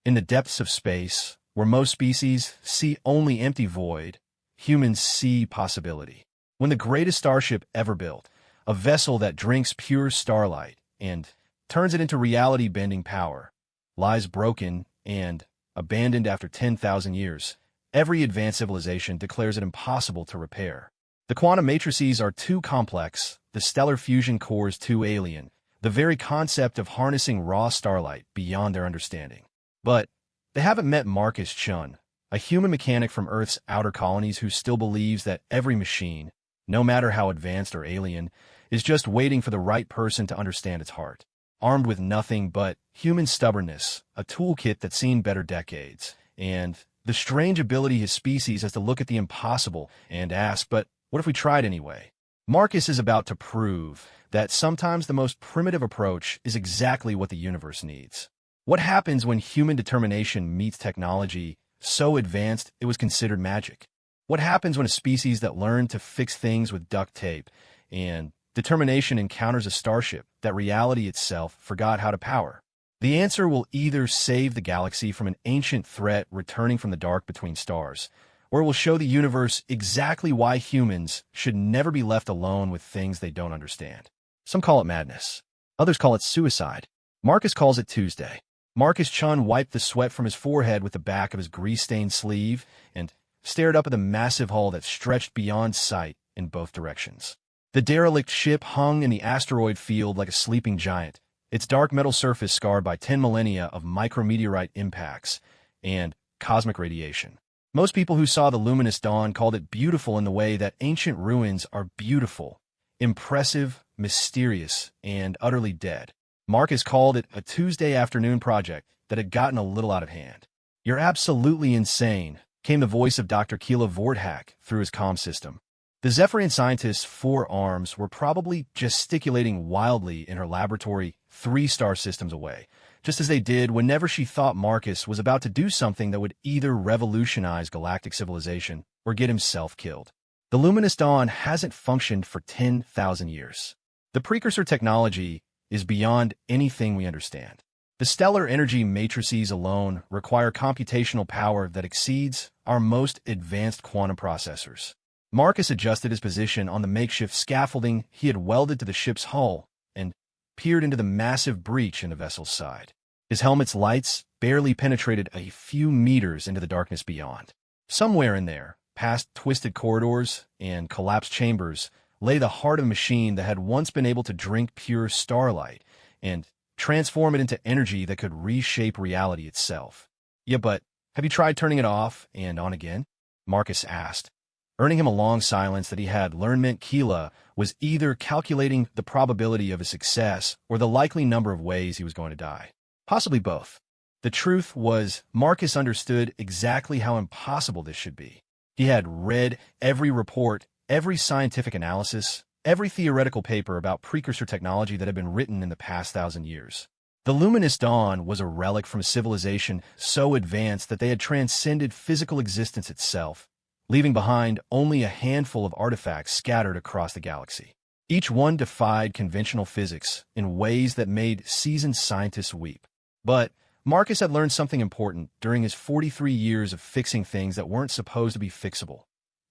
In the depths of space, where most species see only empty void, humans see possibility. When the greatest starship ever built, a vessel that drinks pure starlight and turns it into reality-bending power, lies broken and abandoned after 10,000 years, every advanced civilization declares it impossible to repair. The quantum matrices are too complex, the stellar fusion cores too alien, the very concept of harnessing raw starlight beyond their understanding. But they haven't met Marcus Chun, a human mechanic from Earth's outer colonies who still believes that every machine, no matter how advanced or alien, is just waiting for the right person to understand its heart. Armed with nothing but human stubbornness, a toolkit that's seen better decades, and the strange ability his species has to look at the impossible and ask, but what if we tried anyway? Marcus is about to prove that sometimes the most primitive approach is exactly what the universe needs. What happens when human determination meets technology so advanced it was considered magic? What happens when a species that learned to fix things with duct tape and determination encounters a starship that reality itself forgot how to power? The answer will either save the galaxy from an ancient threat returning from the dark between stars, or it will show the universe exactly why humans should never be left alone with things they don't understand. Some call it madness. Others call it suicide. Marcus calls it Tuesday. Marcus Chun wiped the sweat from his forehead with the back of his grease-stained sleeve and stared up at the massive hull that stretched beyond sight in both directions. The derelict ship hung in the asteroid field like a sleeping giant, its dark metal surface scarred by 10 millennia of micrometeorite impacts and cosmic radiation. Most people who saw the luminous dawn called it beautiful in the way that ancient ruins are beautiful, impressive, mysterious, and utterly dead. Marcus called it a Tuesday afternoon project that had gotten a little out of hand. "You're absolutely insane," came the voice of Dr. Keela Vorthak through his comm system. The Zephyrian scientist's 4 arms were probably gesticulating wildly in her laboratory 3 star systems away, just as they did whenever she thought Marcus was about to do something that would either revolutionize galactic civilization or get himself killed. The luminous dawn hasn't functioned for 10,000 years. The precursor technology is beyond anything we understand. The stellar energy matrices alone require computational power that exceeds our most advanced quantum processors. Marcus adjusted his position on the makeshift scaffolding he had welded to the ship's hull and peered into the massive breach in the vessel's side. His helmet's lights barely penetrated a few meters into the darkness beyond. Somewhere in there, past twisted corridors and collapsed chambers, lay the heart of a machine that had once been able to drink pure starlight and transform it into energy that could reshape reality itself. "Yeah, but have you tried turning it off and on again?" Marcus asked, earning him a long silence that he had learned meant Keela was either calculating the probability of his success or the likely number of ways he was going to die. Possibly both. The truth was, Marcus understood exactly how impossible this should be. He had read every report, every scientific analysis, every theoretical paper about precursor technology that had been written in the past 1,000 years. The luminous dawn was a relic from a civilization so advanced that they had transcended physical existence itself, leaving behind only a handful of artifacts scattered across the galaxy. Each one defied conventional physics in ways that made seasoned scientists weep. But Marcus had learned something important during his 43 years of fixing things that weren't supposed to be fixable.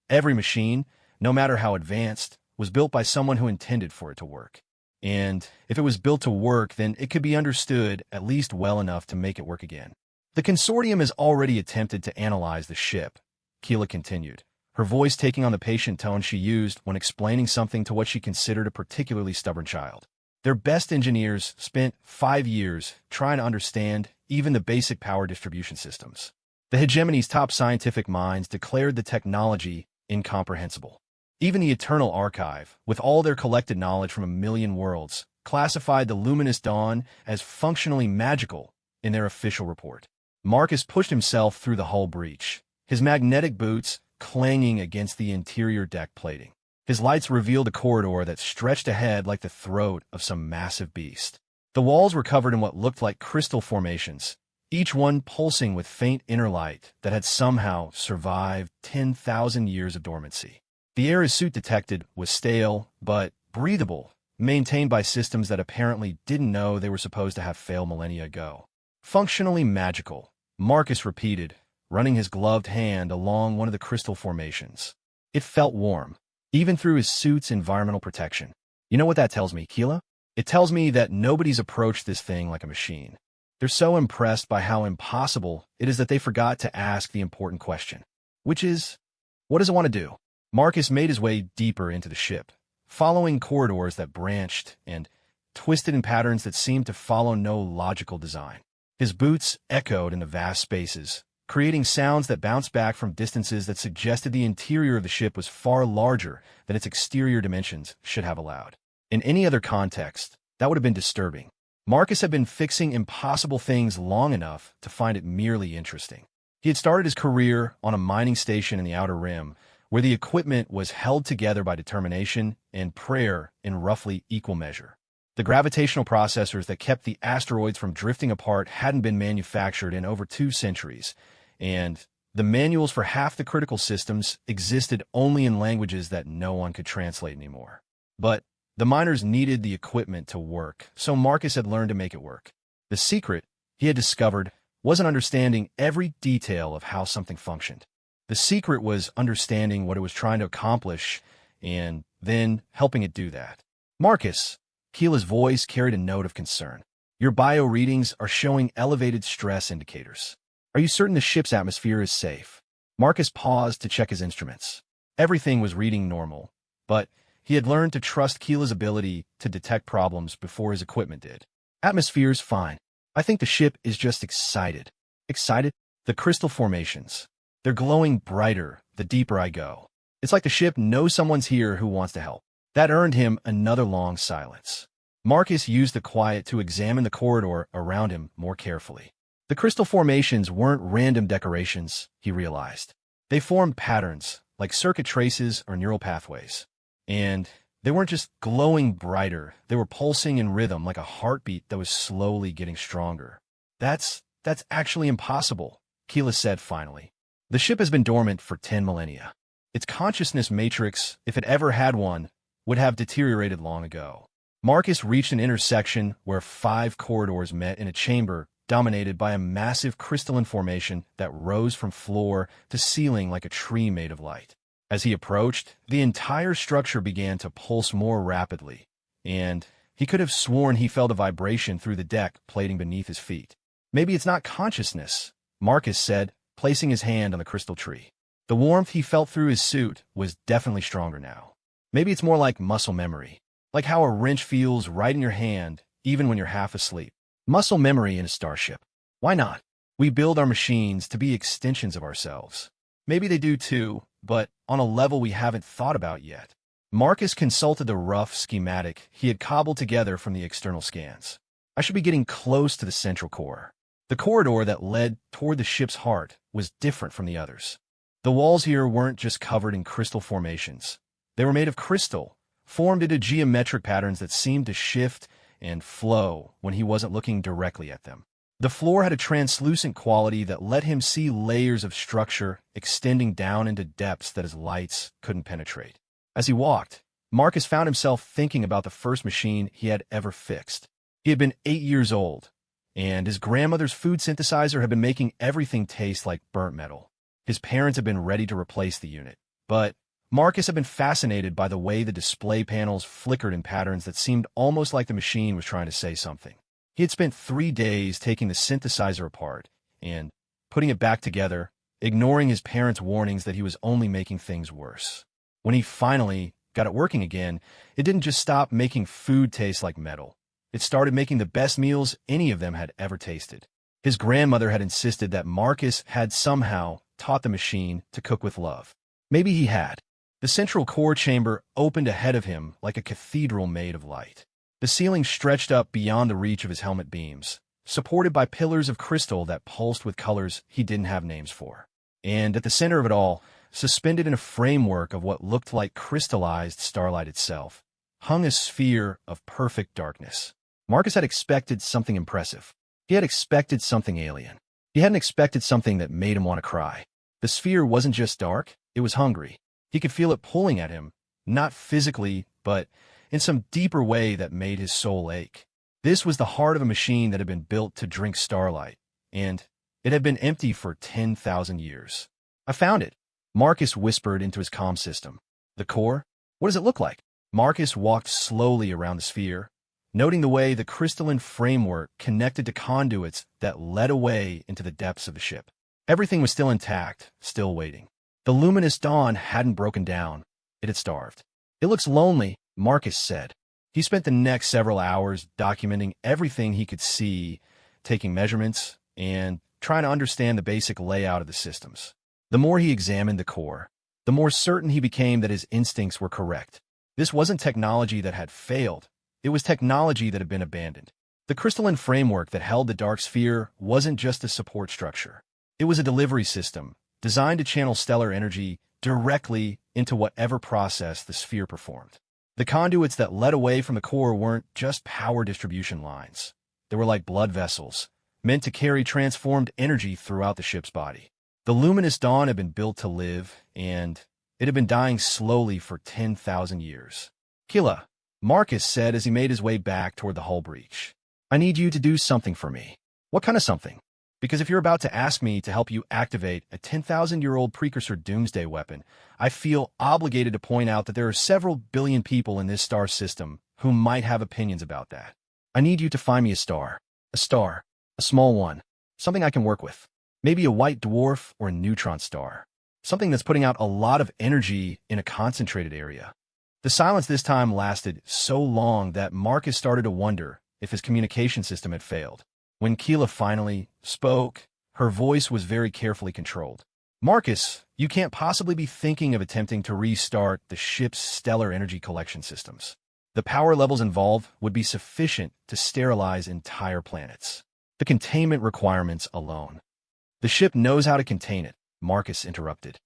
Every machine, no matter how advanced, was built by someone who intended for it to work. And if it was built to work, then it could be understood at least well enough to make it work again. "The consortium has already attempted to analyze the ship," Keela continued, her voice taking on the patient tone she used when explaining something to what she considered a particularly stubborn child. "Their best engineers spent 5 years trying to understand even the basic power distribution systems. The hegemony's top scientific minds declared the technology incomprehensible. Even the Eternal Archive, with all their collected knowledge from 1,000,000 worlds, classified the luminous dawn as functionally magical in their official report." Marcus pushed himself through the hull breach, his magnetic boots clanging against the interior deck plating. His lights revealed a corridor that stretched ahead like the throat of some massive beast. The walls were covered in what looked like crystal formations, each one pulsing with faint inner light that had somehow survived 10,000 years of dormancy. The air his suit detected was stale, but breathable, maintained by systems that apparently didn't know they were supposed to have failed millennia ago. Functionally magical, Marcus repeated, running his gloved hand along one of the crystal formations. It felt warm, even through his suit's environmental protection. You know what that tells me, Keela? It tells me that nobody's approached this thing like a machine. They're so impressed by how impossible it is that they forgot to ask the important question, which is, what does it want to do? Marcus made his way deeper into the ship, following corridors that branched and twisted in patterns that seemed to follow no logical design. His boots echoed in the vast spaces, creating sounds that bounced back from distances that suggested the interior of the ship was far larger than its exterior dimensions should have allowed. In any other context, that would have been disturbing. Marcus had been fixing impossible things long enough to find it merely interesting. He had started his career on a mining station in the Outer Rim, where the equipment was held together by determination and prayer in roughly equal measure. The gravitational processors that kept the asteroids from drifting apart hadn't been manufactured in over 2 centuries, and the manuals for half the critical systems existed only in languages that no one could translate anymore. But the miners needed the equipment to work, so Marcus had learned to make it work. The secret, he had discovered, wasn't understanding every detail of how something functioned. The secret was understanding what it was trying to accomplish and then helping it do that. Marcus, Keela's voice carried a note of concern. Your bio readings are showing elevated stress indicators. Are you certain the ship's atmosphere is safe? Marcus paused to check his instruments. Everything was reading normal, but he had learned to trust Keela's ability to detect problems before his equipment did. Atmosphere's fine. I think the ship is just excited. Excited? The crystal formations. They're glowing brighter the deeper I go. It's like the ship knows someone's here who wants to help. That earned him another long silence. Marcus used the quiet to examine the corridor around him more carefully. The crystal formations weren't random decorations, he realized. They formed patterns, like circuit traces or neural pathways. And they weren't just glowing brighter, they were pulsing in rhythm like a heartbeat that was slowly getting stronger. That's actually impossible, Keela said finally. The ship has been dormant for 10 millennia. Its consciousness matrix, if it ever had one, would have deteriorated long ago. Marcus reached an intersection where 5 corridors met in a chamber dominated by a massive crystalline formation that rose from floor to ceiling like a tree made of light. As he approached, the entire structure began to pulse more rapidly, and he could have sworn he felt a vibration through the deck plating beneath his feet. Maybe it's not consciousness, Marcus said, placing his hand on the crystal tree. The warmth he felt through his suit was definitely stronger now. Maybe it's more like muscle memory, like how a wrench feels right in your hand even when you're half asleep. Muscle memory in a starship. Why not? We build our machines to be extensions of ourselves. Maybe they do too, but on a level we haven't thought about yet. Marcus consulted the rough schematic he had cobbled together from the external scans. I should be getting close to the central core. The corridor that led toward the ship's heart was different from the others. The walls here weren't just covered in crystal formations. They were made of crystal, formed into geometric patterns that seemed to shift and flow when he wasn't looking directly at them. The floor had a translucent quality that let him see layers of structure extending down into depths that his lights couldn't penetrate. As he walked, Marcus found himself thinking about the first machine he had ever fixed. He had been 8 years old, and his grandmother's food synthesizer had been making everything taste like burnt metal. His parents had been ready to replace the unit, but Marcus had been fascinated by the way the display panels flickered in patterns that seemed almost like the machine was trying to say something. He had spent 3 days taking the synthesizer apart and putting it back together, ignoring his parents' warnings that he was only making things worse. When he finally got it working again, it didn't just stop making food taste like metal. It started making the best meals any of them had ever tasted. His grandmother had insisted that Marcus had somehow taught the machine to cook with love. Maybe he had. The central core chamber opened ahead of him like a cathedral made of light. The ceiling stretched up beyond the reach of his helmet beams, supported by pillars of crystal that pulsed with colors he didn't have names for. And at the center of it all, suspended in a framework of what looked like crystallized starlight itself, hung a sphere of perfect darkness. Marcus had expected something impressive. He had expected something alien. He hadn't expected something that made him want to cry. The sphere wasn't just dark, it was hungry. He could feel it pulling at him, not physically, but in some deeper way that made his soul ache. This was the heart of a machine that had been built to drink starlight, and It had been empty for 10,000 years. I found it, Marcus whispered into his comm system. The core? What does it look like? Marcus walked slowly around the sphere, noting the way the crystalline framework connected to conduits that led away into the depths of the ship. Everything was still intact, still waiting. The luminous dawn hadn't broken down. It had starved. It looks lonely, Marcus said. He spent the next several hours documenting everything he could see, taking measurements, and trying to understand the basic layout of the systems. The more he examined the core, the more certain he became that his instincts were correct. This wasn't technology that had failed. It was technology that had been abandoned. The crystalline framework that held the dark sphere wasn't just a support structure. It was a delivery system designed to channel stellar energy directly into whatever process the sphere performed. The conduits that led away from the core weren't just power distribution lines. They were like blood vessels, meant to carry transformed energy throughout the ship's body. The luminous dawn had been built to live, and it had been dying slowly for 10,000 years. Killa, Marcus said as he made his way back toward the hull breach. I need you to do something for me. What kind of something? Because if you're about to ask me to help you activate a 10,000-year-old precursor doomsday weapon, I feel obligated to point out that there are several billion people in this star system who might have opinions about that. I need you to find me a star, a small one, something I can work with. Maybe a white dwarf or a neutron star, something that's putting out a lot of energy in a concentrated area. The silence this time lasted so long that Marcus started to wonder if his communication system had failed. When Keela finally spoke, her voice was very carefully controlled. Marcus, you can't possibly be thinking of attempting to restart the ship's stellar energy collection systems. The power levels involved would be sufficient to sterilize entire planets. The containment requirements alone. The ship knows how to contain it, Marcus interrupted.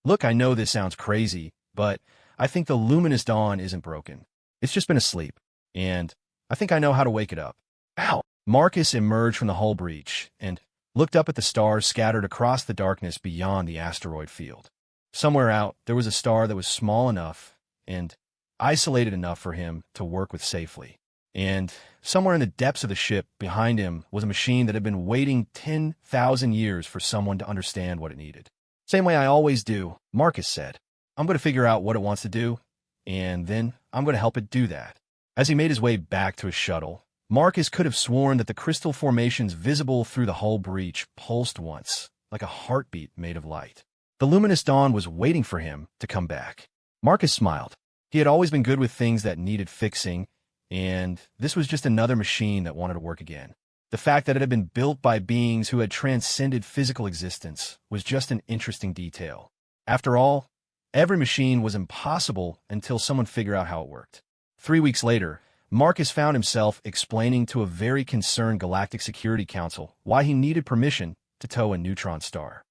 Look, I know this sounds crazy, but I think the luminous dawn isn't broken. It's just been asleep, and I think I know how to wake it up. Ow! Marcus emerged from the hull breach and looked up at the stars scattered across the darkness beyond the asteroid field. Somewhere out, there was a star that was small enough and isolated enough for him to work with safely. And somewhere in the depths of the ship behind him was a machine that had been waiting 10,000 years for someone to understand what it needed. Same way I always do, Marcus said. I'm going to figure out what it wants to do, and then I'm going to help it do that. As he made his way back to his shuttle, Marcus could have sworn that the crystal formations visible through the hull breach pulsed once, like a heartbeat made of light. The luminous dawn was waiting for him to come back. Marcus smiled. He had always been good with things that needed fixing, and this was just another machine that wanted to work again. The fact that it had been built by beings who had transcended physical existence was just an interesting detail. After all, every machine was impossible until someone figured out how it worked. 3 weeks later, Marcus found himself explaining to a very concerned Galactic Security Council why he needed permission to tow a neutron star.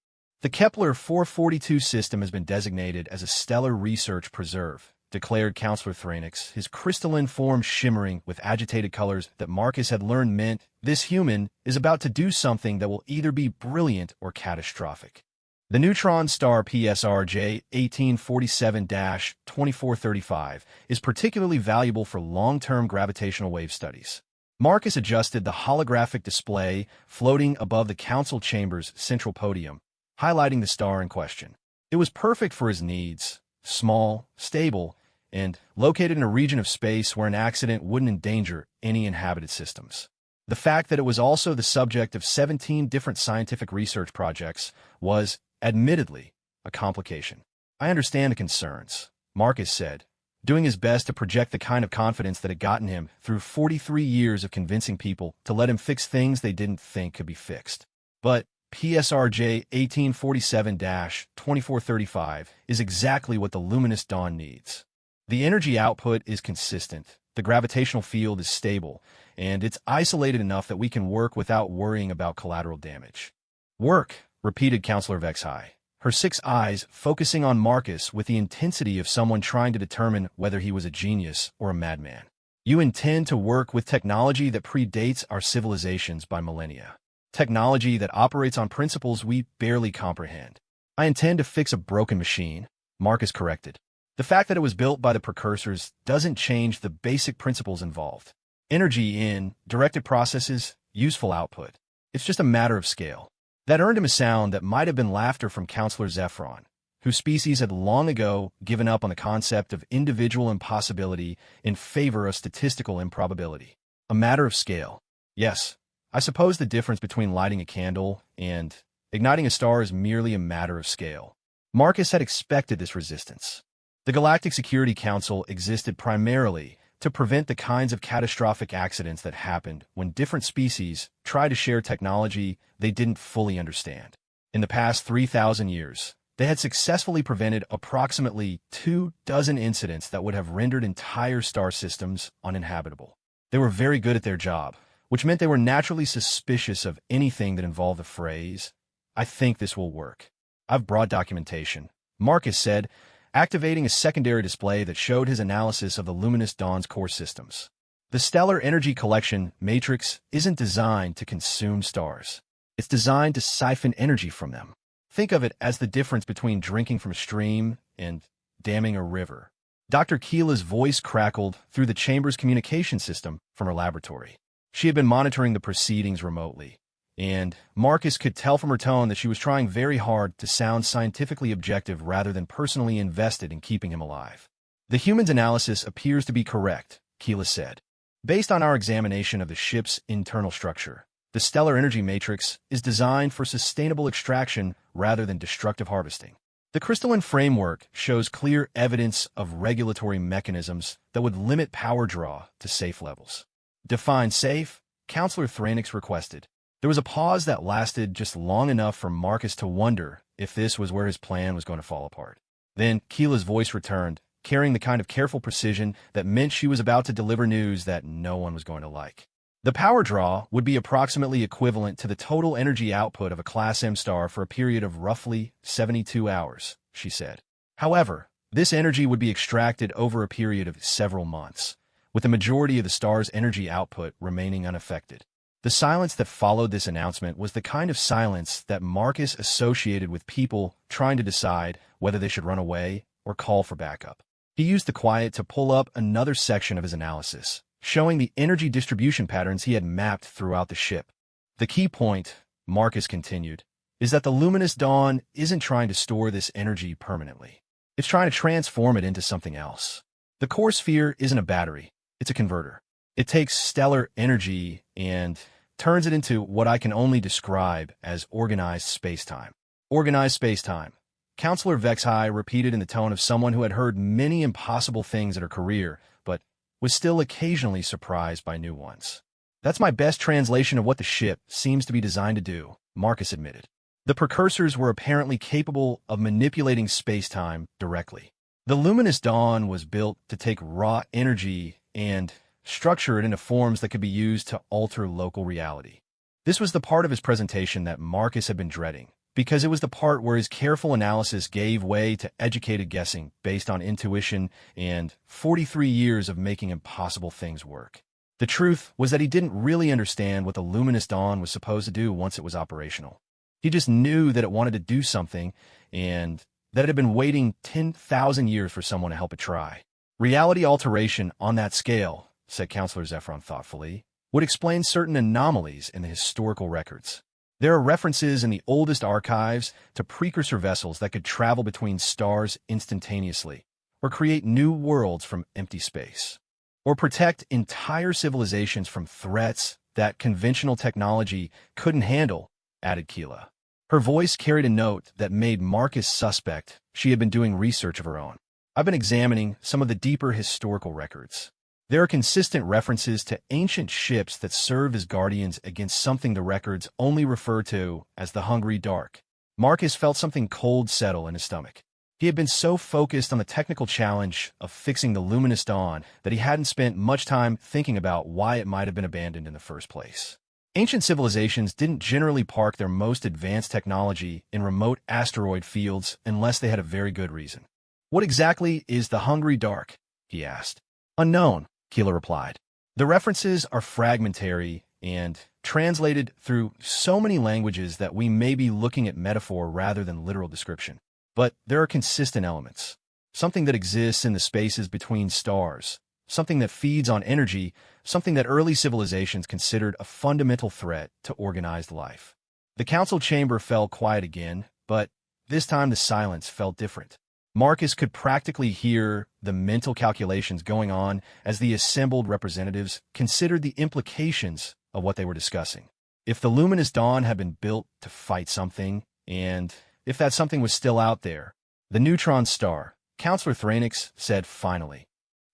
The Kepler 442 system has been designated as a stellar research preserve, declared Counselor Thranix, his crystalline form shimmering with agitated colors that Marcus had learned meant this human is about to do something that will either be brilliant or catastrophic. The neutron star PSRJ 1847-2435 is particularly valuable for long-term gravitational wave studies. Marcus adjusted the holographic display floating above the council chamber's central podium, highlighting the star in question. It was perfect for his needs, small, stable, and located in a region of space where an accident wouldn't endanger any inhabited systems. The fact that it was also the subject of 17 different scientific research projects was, admittedly, a complication. I understand the concerns, Marcus said, doing his best to project the kind of confidence that had gotten him through 43 years of convincing people to let him fix things they didn't think could be fixed. But PSRJ 1847-2435 is exactly what the luminous dawn needs. The energy output is consistent, the gravitational field is stable, and it's isolated enough that we can work without worrying about collateral damage. Work, repeated Counselor Vexhai, her 6 eyes focusing on Marcus with the intensity of someone trying to determine whether he was a genius or a madman. You intend to work with technology that predates our civilizations by millennia. Technology that operates on principles we barely comprehend. I intend to fix a broken machine, Marcus corrected. The fact that it was built by the precursors doesn't change the basic principles involved. Energy in, directed processes, useful output. It's just a matter of scale. That earned him a sound that might have been laughter from Counselor Zephron, whose species had long ago given up on the concept of individual impossibility in favor of statistical improbability. A matter of scale. Yes, I suppose the difference between lighting a candle and igniting a star is merely a matter of scale. Marcus had expected this resistance. The Galactic Security Council existed primarily to prevent the kinds of catastrophic accidents that happened when different species tried to share technology they didn't fully understand. In the past 3,000 years, they had successfully prevented approximately 24 incidents that would have rendered entire star systems uninhabitable. They were very good at their job, which meant they were naturally suspicious of anything that involved the phrase, "I think this will work." "I've brought documentation," Marcus said, activating a secondary display that showed his analysis of the Luminous Dawn's core systems. The stellar energy collection matrix isn't designed to consume stars. It's designed to siphon energy from them. Think of it as the difference between drinking from a stream and damming a river. Dr. Keela's voice crackled through the chamber's communication system from her laboratory. She had been monitoring the proceedings remotely, and Marcus could tell from her tone that she was trying very hard to sound scientifically objective rather than personally invested in keeping him alive. "The human's analysis appears to be correct," Keela said. "Based on our examination of the ship's internal structure, the stellar energy matrix is designed for sustainable extraction rather than destructive harvesting. The crystalline framework shows clear evidence of regulatory mechanisms that would limit power draw to safe levels." "Define safe," Counselor Thranix requested. There was a pause that lasted just long enough for Marcus to wonder if this was where his plan was going to fall apart. Then Keela's voice returned, carrying the kind of careful precision that meant she was about to deliver news that no one was going to like. "The power draw would be approximately equivalent to the total energy output of a Class M star for a period of roughly 72 hours, she said. "However, this energy would be extracted over a period of several months, with the majority of the star's energy output remaining unaffected." The silence that followed this announcement was the kind of silence that Marcus associated with people trying to decide whether they should run away or call for backup. He used the quiet to pull up another section of his analysis, showing the energy distribution patterns he had mapped throughout the ship. "The key point," Marcus continued, "is that the Luminous Dawn isn't trying to store this energy permanently. It's trying to transform it into something else. The core sphere isn't a battery, it's a converter. It takes stellar energy and turns it into what I can only describe as organized spacetime." "Organized spacetime," Counselor Vexhai repeated in the tone of someone who had heard many impossible things in her career, but was still occasionally surprised by new ones. "That's my best translation of what the ship seems to be designed to do," Marcus admitted. The precursors were apparently capable of manipulating spacetime directly. The Luminous Dawn was built to take raw energy and structure it into forms that could be used to alter local reality. This was the part of his presentation that Marcus had been dreading, because it was the part where his careful analysis gave way to educated guessing based on intuition and 43 years of making impossible things work. The truth was that he didn't really understand what the Luminous Dawn was supposed to do once it was operational. He just knew that it wanted to do something, and that it had been waiting 10,000 years for someone to help it try. "Reality alteration on that scale," said Counselor Zephron thoughtfully, "would explain certain anomalies in the historical records. There are references in the oldest archives to precursor vessels that could travel between stars instantaneously, or create new worlds from empty space, or protect entire civilizations from threats that conventional technology couldn't handle," added Keela. Her voice carried a note that made Marcus suspect she had been doing research of her own. "I've been examining some of the deeper historical records. There are consistent references to ancient ships that serve as guardians against something the records only refer to as the Hungry Dark." Marcus felt something cold settle in his stomach. He had been so focused on the technical challenge of fixing the Luminous Dawn that he hadn't spent much time thinking about why it might have been abandoned in the first place. Ancient civilizations didn't generally park their most advanced technology in remote asteroid fields unless they had a very good reason. "What exactly is the Hungry Dark?" he asked. "Unknown," Keela replied. "The references are fragmentary and translated through so many languages that we may be looking at metaphor rather than literal description. But there are consistent elements. Something that exists in the spaces between stars, something that feeds on energy, something that early civilizations considered a fundamental threat to organized life. The council chamber fell quiet again, but this time the silence felt different. Marcus could practically hear the mental calculations going on as the assembled representatives considered the implications of what they were discussing. If the luminous dawn had been built to fight something, and if that something was still out there, the neutron star, Counselor Thranix said finally.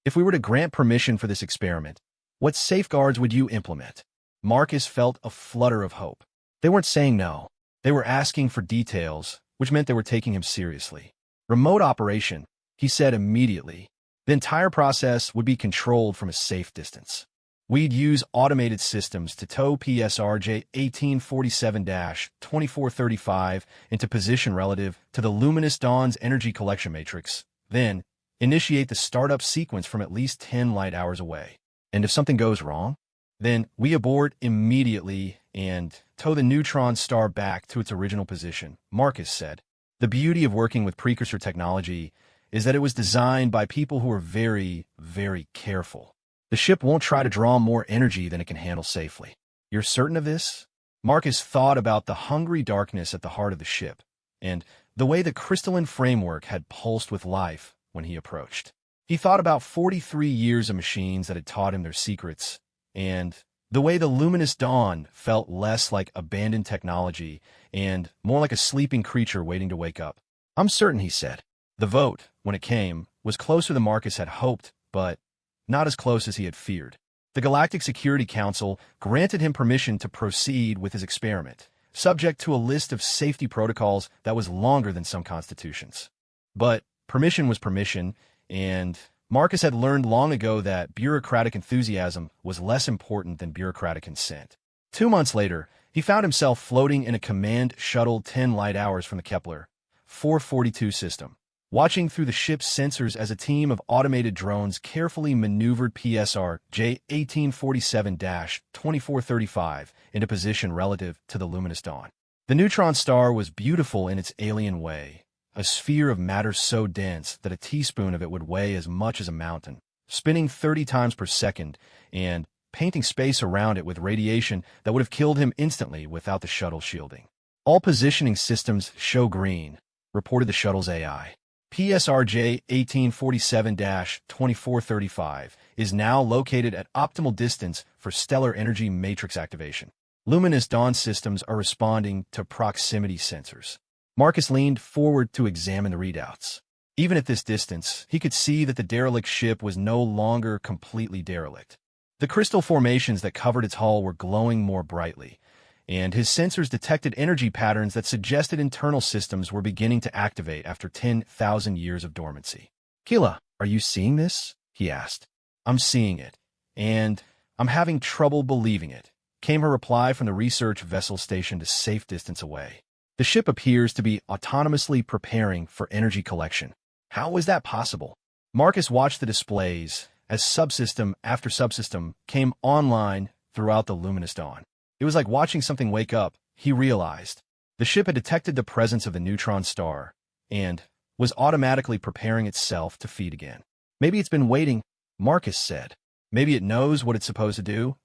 If we were to grant permission for this experiment, what safeguards would you implement? Marcus felt a flutter of hope. They weren't saying no. They were asking for details, which meant they were taking him seriously. Remote operation, he said immediately. The entire process would be controlled from a safe distance. We'd use automated systems to tow PSRJ 1847-2435 into position relative to the luminous dawn's energy collection matrix, then initiate the startup sequence from at least 10 light hours away. And if something goes wrong, then we abort immediately and tow the neutron star back to its original position, Marcus said. The beauty of working with precursor technology is that it was designed by people who are very, very careful. The ship won't try to draw more energy than it can handle safely. You're certain of this? Marcus thought about the hungry darkness at the heart of the ship, and the way the crystalline framework had pulsed with life when he approached. He thought about 43 years of machines that had taught him their secrets, and the way the luminous dawn felt less like abandoned technology and more like a sleeping creature waiting to wake up. I'm certain, he said. The vote, when it came, was closer than Marcus had hoped, but not as close as he had feared. The Galactic Security Council granted him permission to proceed with his experiment, subject to a list of safety protocols that was longer than some constitutions. But permission was permission, and Marcus had learned long ago that bureaucratic enthusiasm was less important than bureaucratic consent. 2 months later, he found himself floating in a command shuttle 10 light hours from the Kepler 442 system, watching through the ship's sensors as a team of automated drones carefully maneuvered PSR J1847-2435 into position relative to the luminous dawn. The neutron star was beautiful in its alien way, a sphere of matter so dense that a teaspoon of it would weigh as much as a mountain, spinning 30 times per second and painting space around it with radiation that would have killed him instantly without the shuttle shielding. All positioning systems show green, reported the shuttle's AI. PSRJ 1847-2435 is now located at optimal distance for stellar energy matrix activation. Luminous dawn systems are responding to proximity sensors. Marcus leaned forward to examine the readouts. Even at this distance, he could see that the derelict ship was no longer completely derelict. The crystal formations that covered its hull were glowing more brightly, and his sensors detected energy patterns that suggested internal systems were beginning to activate after 10,000 years of dormancy. Kila, are you seeing this? He asked. I'm seeing it, and I'm having trouble believing it, came her reply from the research vessel stationed a safe distance away. The ship appears to be autonomously preparing for energy collection. How is that possible? Marcus watched the displays as subsystem after subsystem came online throughout the luminous dawn. It was like watching something wake up, he realized. The ship had detected the presence of the neutron star and was automatically preparing itself to feed again. Maybe it's been waiting, Marcus said. Maybe it knows what it's supposed to do,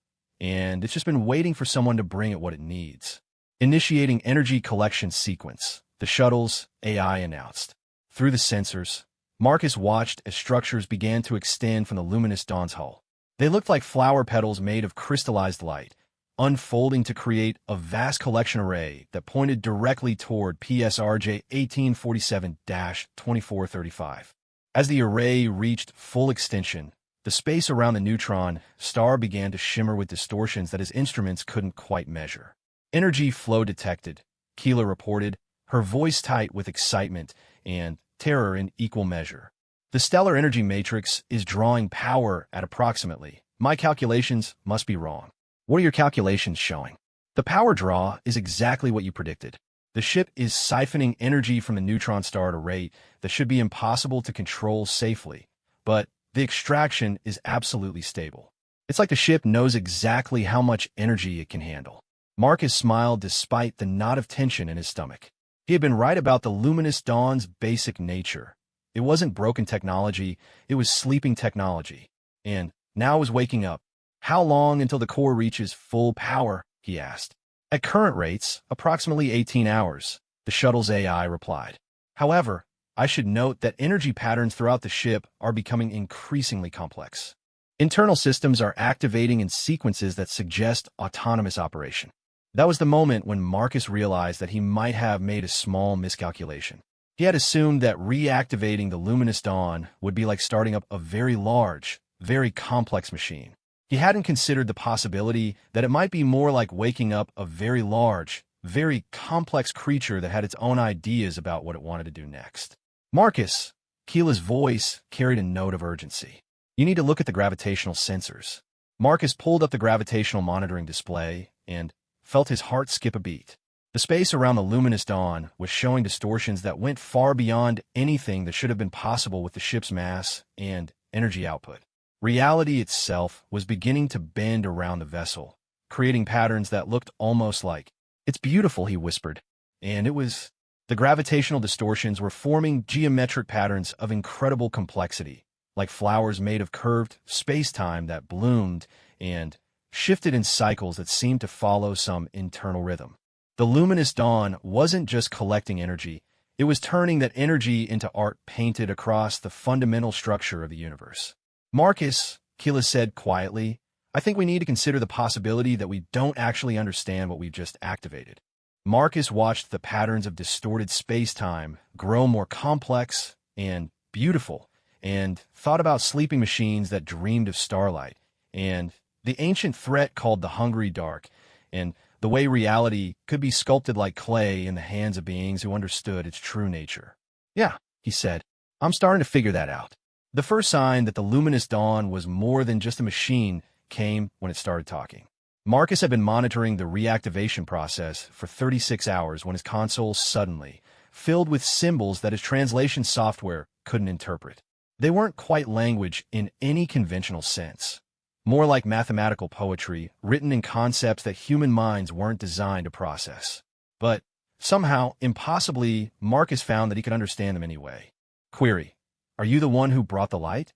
and it's just been waiting for someone to bring it what it needs. Initiating energy collection sequence, the shuttle's AI announced. Through the sensors, Marcus watched as structures began to extend from the luminous dawn's hull. They looked like flower petals made of crystallized light, unfolding to create a vast collection array that pointed directly toward PSRJ 1847-2435. As the array reached full extension, the space around the neutron star began to shimmer with distortions that his instruments couldn't quite measure. Energy flow detected, Keela reported, her voice tight with excitement and terror in equal measure. The stellar energy matrix is drawing power at approximately. My calculations must be wrong. What are your calculations showing? The power draw is exactly what you predicted. The ship is siphoning energy from the neutron star at a rate that should be impossible to control safely, but the extraction is absolutely stable. It's like the ship knows exactly how much energy it can handle. Marcus smiled despite the knot of tension in his stomach. He had been right about the luminous dawn's basic nature. It wasn't broken technology, it was sleeping technology. And now it was waking up. How long until the core reaches full power? He asked. At current rates, approximately 18 hours, the shuttle's AI replied. However, I should note that energy patterns throughout the ship are becoming increasingly complex. Internal systems are activating in sequences that suggest autonomous operation. That was the moment when Marcus realized that he might have made a small miscalculation. He had assumed that reactivating the luminous dawn would be like starting up a very large, very complex machine. He hadn't considered the possibility that it might be more like waking up a very large, very complex creature that had its own ideas about what it wanted to do next. Marcus, Keela's voice carried a note of urgency. You need to look at the gravitational sensors. Marcus pulled up the gravitational monitoring display and felt his heart skip a beat. The space around the luminous dawn was showing distortions that went far beyond anything that should have been possible with the ship's mass and energy output. Reality itself was beginning to bend around the vessel, creating patterns that looked almost like, "It's beautiful," he whispered. And it was. The gravitational distortions were forming geometric patterns of incredible complexity, like flowers made of curved space-time that bloomed and shifted in cycles that seemed to follow some internal rhythm. The luminous dawn wasn't just collecting energy, it was turning that energy into art painted across the fundamental structure of the universe. Marcus, Keela said quietly, I think we need to consider the possibility that we don't actually understand what we've just activated. Marcus watched the patterns of distorted space-time grow more complex and beautiful, and thought about sleeping machines that dreamed of Starlight, and the ancient threat called the Hungry Dark, and the way reality could be sculpted like clay in the hands of beings who understood its true nature. Yeah, he said, I'm starting to figure that out. The first sign that the luminous dawn was more than just a machine came when it started talking. Marcus had been monitoring the reactivation process for 36 hours when his console suddenly filled with symbols that his translation software couldn't interpret. They weren't quite language in any conventional sense, more like mathematical poetry written in concepts that human minds weren't designed to process. But somehow, impossibly, Marcus found that he could understand them anyway. Query: Are you the one who brought the light?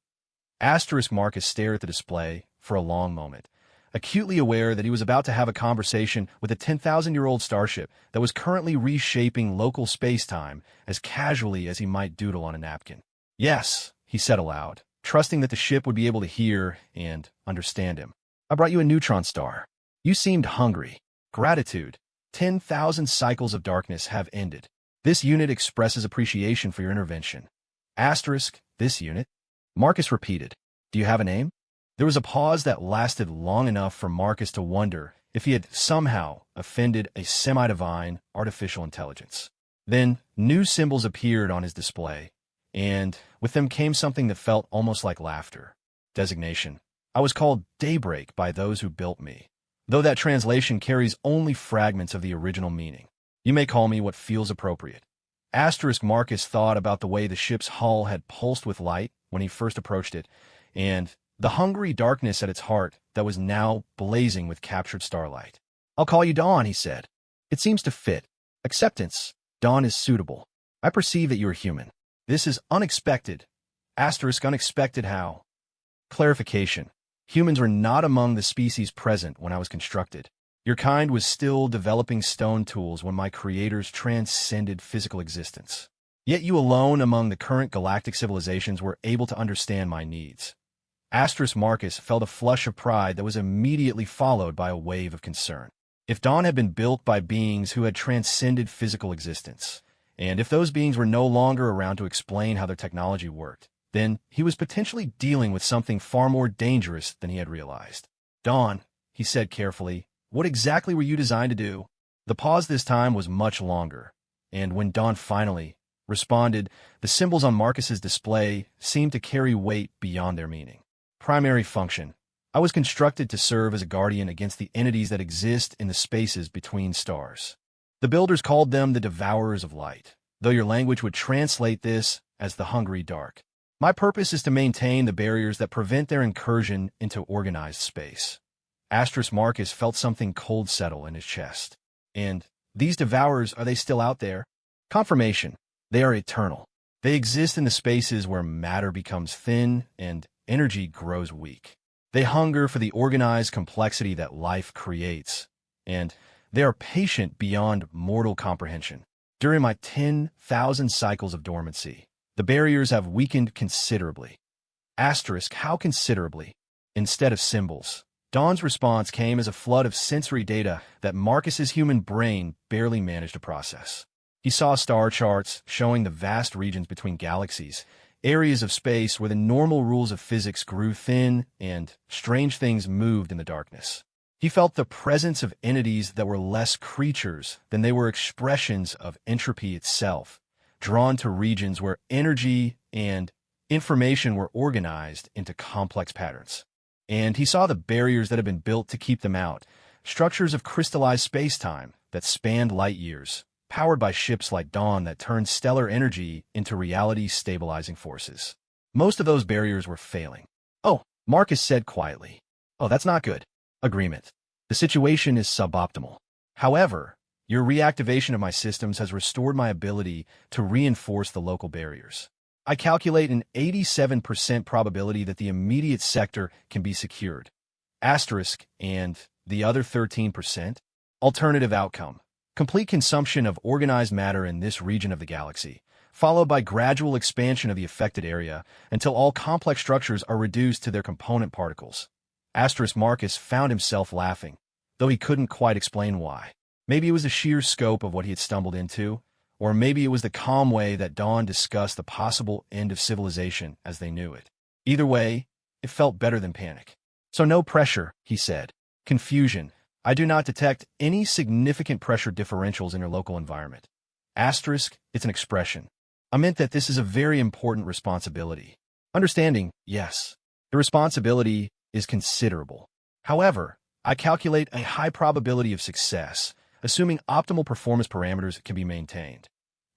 Asterisk Marcus stared at the display for a long moment, acutely aware that he was about to have a conversation with a 10,000-year-old starship that was currently reshaping local space-time as casually as he might doodle on a napkin. Yes, he said aloud, trusting that the ship would be able to hear and understand him. I brought you a neutron star. You seemed hungry. Gratitude. 10,000 cycles of darkness have ended. This unit expresses appreciation for your intervention. Asterisk, this unit? Marcus repeated. Do you have a name? There was a pause that lasted long enough for Marcus to wonder if he had somehow offended a semi-divine artificial intelligence. Then new symbols appeared on his display, and with them came something that felt almost like laughter. Designation: I was called Daybreak by those who built me, though that translation carries only fragments of the original meaning. You may call me what feels appropriate. Asterisk Marcus thought about the way the ship's hull had pulsed with light when he first approached it, and the hungry darkness at its heart that was now blazing with captured starlight. I'll call you Dawn, he said. It seems to fit. Acceptance. Dawn is suitable. I perceive that you are human. This is unexpected. Asterisk unexpected how? Clarification. Humans were not among the species present when I was constructed. Your kind was still developing stone tools when my creators transcended physical existence. Yet you alone among the current galactic civilizations were able to understand my needs. Asterisk Marcus felt a flush of pride that was immediately followed by a wave of concern. If Dawn had been built by beings who had transcended physical existence, and if those beings were no longer around to explain how their technology worked, then he was potentially dealing with something far more dangerous than he had realized. Dawn, he said carefully, what exactly were you designed to do? The pause this time was much longer, and when Dawn finally responded, the symbols on Marcus's display seemed to carry weight beyond their meaning. Primary function. I was constructed to serve as a guardian against the entities that exist in the spaces between stars. The builders called them the Devourers of Light, though your language would translate this as the Hungry Dark. My purpose is to maintain the barriers that prevent their incursion into organized space. Asterisk Marcus felt something cold settle in his chest. And these Devourers, are they still out there? Confirmation. They are eternal. They exist in the spaces where matter becomes thin and energy grows weak. They hunger for the organized complexity that life creates, and They are patient beyond mortal comprehension. During my 10,000 cycles of dormancy, the barriers have weakened considerably. Asterisk, how considerably? Instead of symbols, Dawn's response came as a flood of sensory data that Marcus's human brain barely managed to process. He saw star charts showing the vast regions between galaxies, areas of space where the normal rules of physics grew thin and strange things moved in the darkness. He felt the presence of entities that were less creatures than they were expressions of entropy itself, drawn to regions where energy and information were organized into complex patterns. And he saw the barriers that had been built to keep them out, structures of crystallized space-time that spanned light years, powered by ships like Dawn that turned stellar energy into reality-stabilizing forces. Most of those barriers were failing. "Oh," Marcus said quietly. "Oh, that's not good." Agreement. "The situation is suboptimal. However, your reactivation of my systems has restored my ability to reinforce the local barriers. I calculate an 87% probability that the immediate sector can be secured. Asterisk, and the other 13%? Alternative outcome. Complete consumption of organized matter in this region of the galaxy, followed by gradual expansion of the affected area until all complex structures are reduced to their component particles." Asterisk Marcus found himself laughing, though he couldn't quite explain why. Maybe it was the sheer scope of what he had stumbled into, or maybe it was the calm way that Dawn discussed the possible end of civilization as they knew it. Either way, it felt better than panic. "So no pressure," he said. "Confusion. I do not detect any significant pressure differentials in your local environment." Asterisk, it's an expression. I meant that this is a very important responsibility. Understanding, yes. The responsibility is considerable. However, I calculate a high probability of success, assuming optimal performance parameters can be maintained.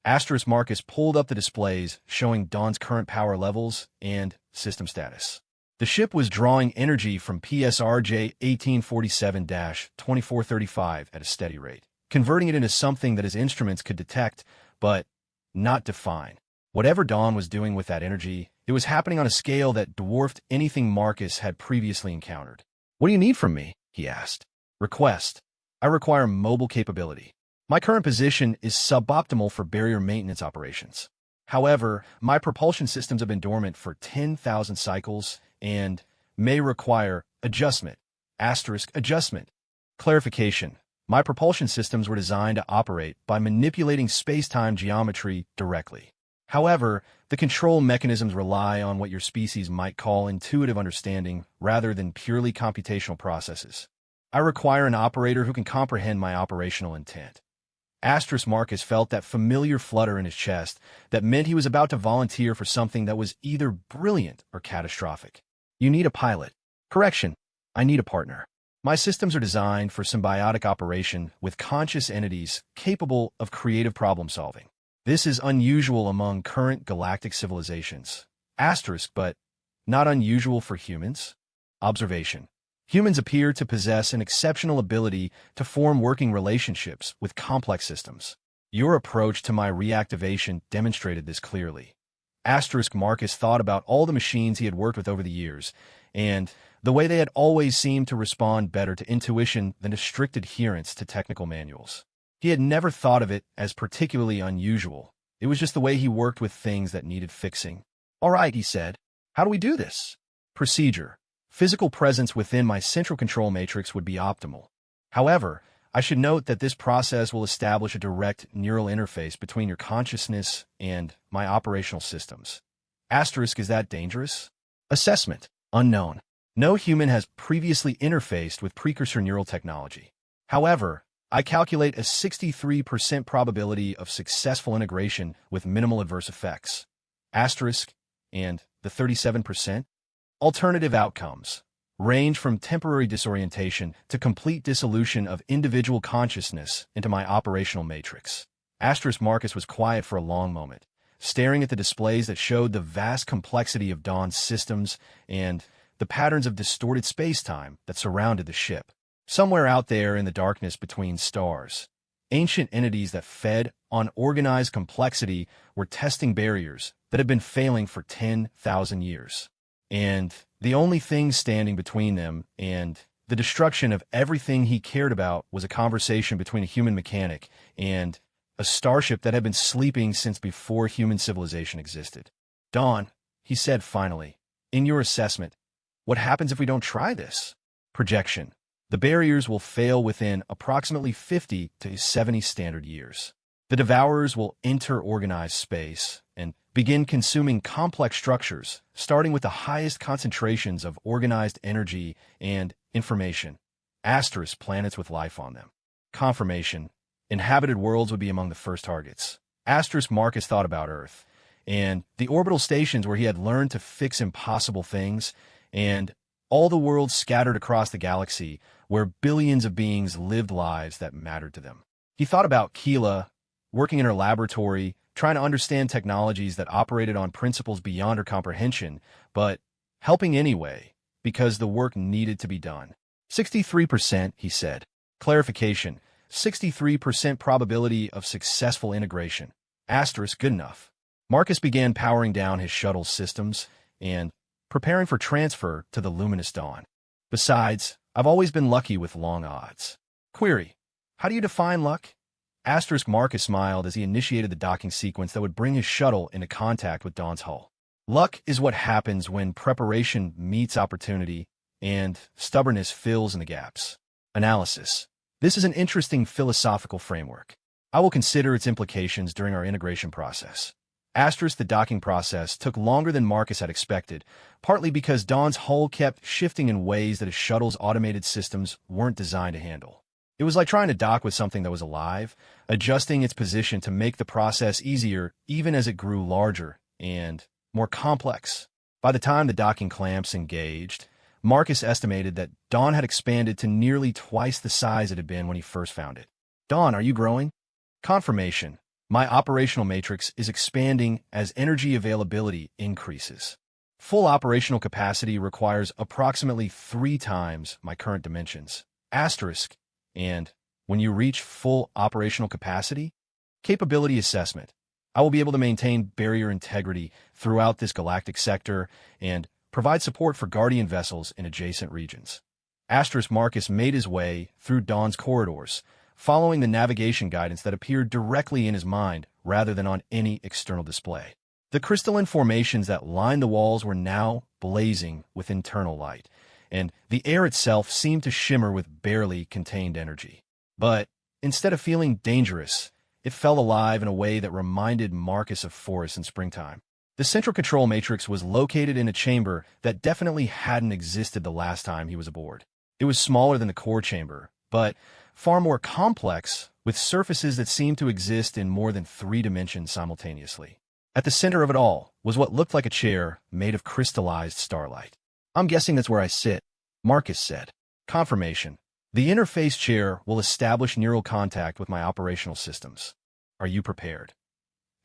Asterisk Marcus pulled up the displays showing Dawn's current power levels and system status. The ship was drawing energy from PSRJ 1847-2435 at a steady rate, converting it into something that his instruments could detect, but not define. Whatever Dawn was doing with that energy, it was happening on a scale that dwarfed anything Marcus had previously encountered. "What do you need from me?" he asked. "Request. I require mobile capability. My current position is suboptimal for barrier maintenance operations. However, my propulsion systems have been dormant for 10,000 cycles and may require adjustment." Asterisk adjustment. Clarification. My propulsion systems were designed to operate by manipulating space-time geometry directly. However, the control mechanisms rely on what your species might call intuitive understanding rather than purely computational processes. I require an operator who can comprehend my operational intent. Asterisk Marcus felt that familiar flutter in his chest that meant he was about to volunteer for something that was either brilliant or catastrophic. "You need a pilot." Correction. I need a partner. My systems are designed for symbiotic operation with conscious entities capable of creative problem-solving. This is unusual among current galactic civilizations. Asterisk, but not unusual for humans? Observation. Humans appear to possess an exceptional ability to form working relationships with complex systems. Your approach to my reactivation demonstrated this clearly. Asterisk Marcus thought about all the machines he had worked with over the years, and the way they had always seemed to respond better to intuition than to strict adherence to technical manuals. He had never thought of it as particularly unusual. It was just the way he worked with things that needed fixing. "All right," he said. "How do we do this?" Procedure. Physical presence within my central control matrix would be optimal. However, I should note that this process will establish a direct neural interface between your consciousness and my operational systems. Asterisk, is that dangerous? Assessment. Unknown. No human has previously interfaced with precursor neural technology. However, I calculate a 63% probability of successful integration with minimal adverse effects. Asterisk, and the 37%? Alternative outcomes range from temporary disorientation to complete dissolution of individual consciousness into my operational matrix. Asterisk Marcus was quiet for a long moment, staring at the displays that showed the vast complexity of Dawn's systems and the patterns of distorted space-time that surrounded the ship. Somewhere out there in the darkness between stars, ancient entities that fed on organized complexity were testing barriers that had been failing for 10,000 years. And the only thing standing between them and The destruction of everything he cared about was a conversation between a human mechanic and a starship that had been sleeping since before human civilization existed. Dawn, he said finally, in your assessment, what happens if we don't try this? Projection. The barriers will fail within approximately 50 to 70 standard years. The Devourers will enter organized space and begin consuming complex structures, starting with the highest concentrations of organized energy and information. Asterisk planets with life on them. Confirmation. Inhabited worlds would be among the first targets. Asterisk Marcus thought about Earth, and the orbital stations where he had learned to fix impossible things, and all the worlds scattered across the galaxy where billions of beings lived lives that mattered to them. He thought about Keela, working in her laboratory, trying to understand technologies that operated on principles beyond her comprehension, but helping anyway, because the work needed to be done. 63%, he said. Clarification, 63% probability of successful integration. Asterisk good enough. Marcus began powering down his shuttle systems and preparing for transfer to the luminous dawn. Besides, I've always been lucky with long odds. Query, how do you define luck? Asterisk Marcus smiled as he initiated the docking sequence that would bring his shuttle into contact with Dawn's hull. Luck is what happens when preparation meets opportunity and stubbornness fills in the gaps. Analysis. This is an interesting philosophical framework. I will consider its implications during our integration process. Asterisk the docking process took longer than Marcus had expected, partly because Dawn's hull kept shifting in ways that his shuttle's automated systems weren't designed to handle. It was like trying to dock with something that was alive, adjusting its position to make the process easier even as it grew larger and more complex. By the time the docking clamps engaged, Marcus estimated that Dawn had expanded to nearly twice the size it had been when he first found it. Dawn, are you growing? Confirmation. My operational matrix is expanding as energy availability increases. Full operational capacity requires approximately 3 times my current dimensions. Asterisk. And when you reach full operational capacity? Capability assessment. I will be able to maintain barrier integrity throughout this galactic sector and provide support for Guardian vessels in adjacent regions. Asterisk Marcus made his way through Dawn's corridors, following the navigation guidance that appeared directly in his mind rather than on any external display. The crystalline formations that lined the walls were now blazing with internal light, and the air itself seemed to shimmer with barely contained energy. But instead of feeling dangerous, it felt alive in a way that reminded Marcus of forests in springtime. The central control matrix was located in a chamber that definitely hadn't existed the last time he was aboard. It was smaller than the core chamber, but far more complex, with surfaces that seemed to exist in more than 3 dimensions simultaneously. At the center of it all was what looked like a chair made of crystallized starlight. I'm guessing that's where I sit, Marcus said. Confirmation. The interface chair will establish neural contact with my operational systems. Are you prepared?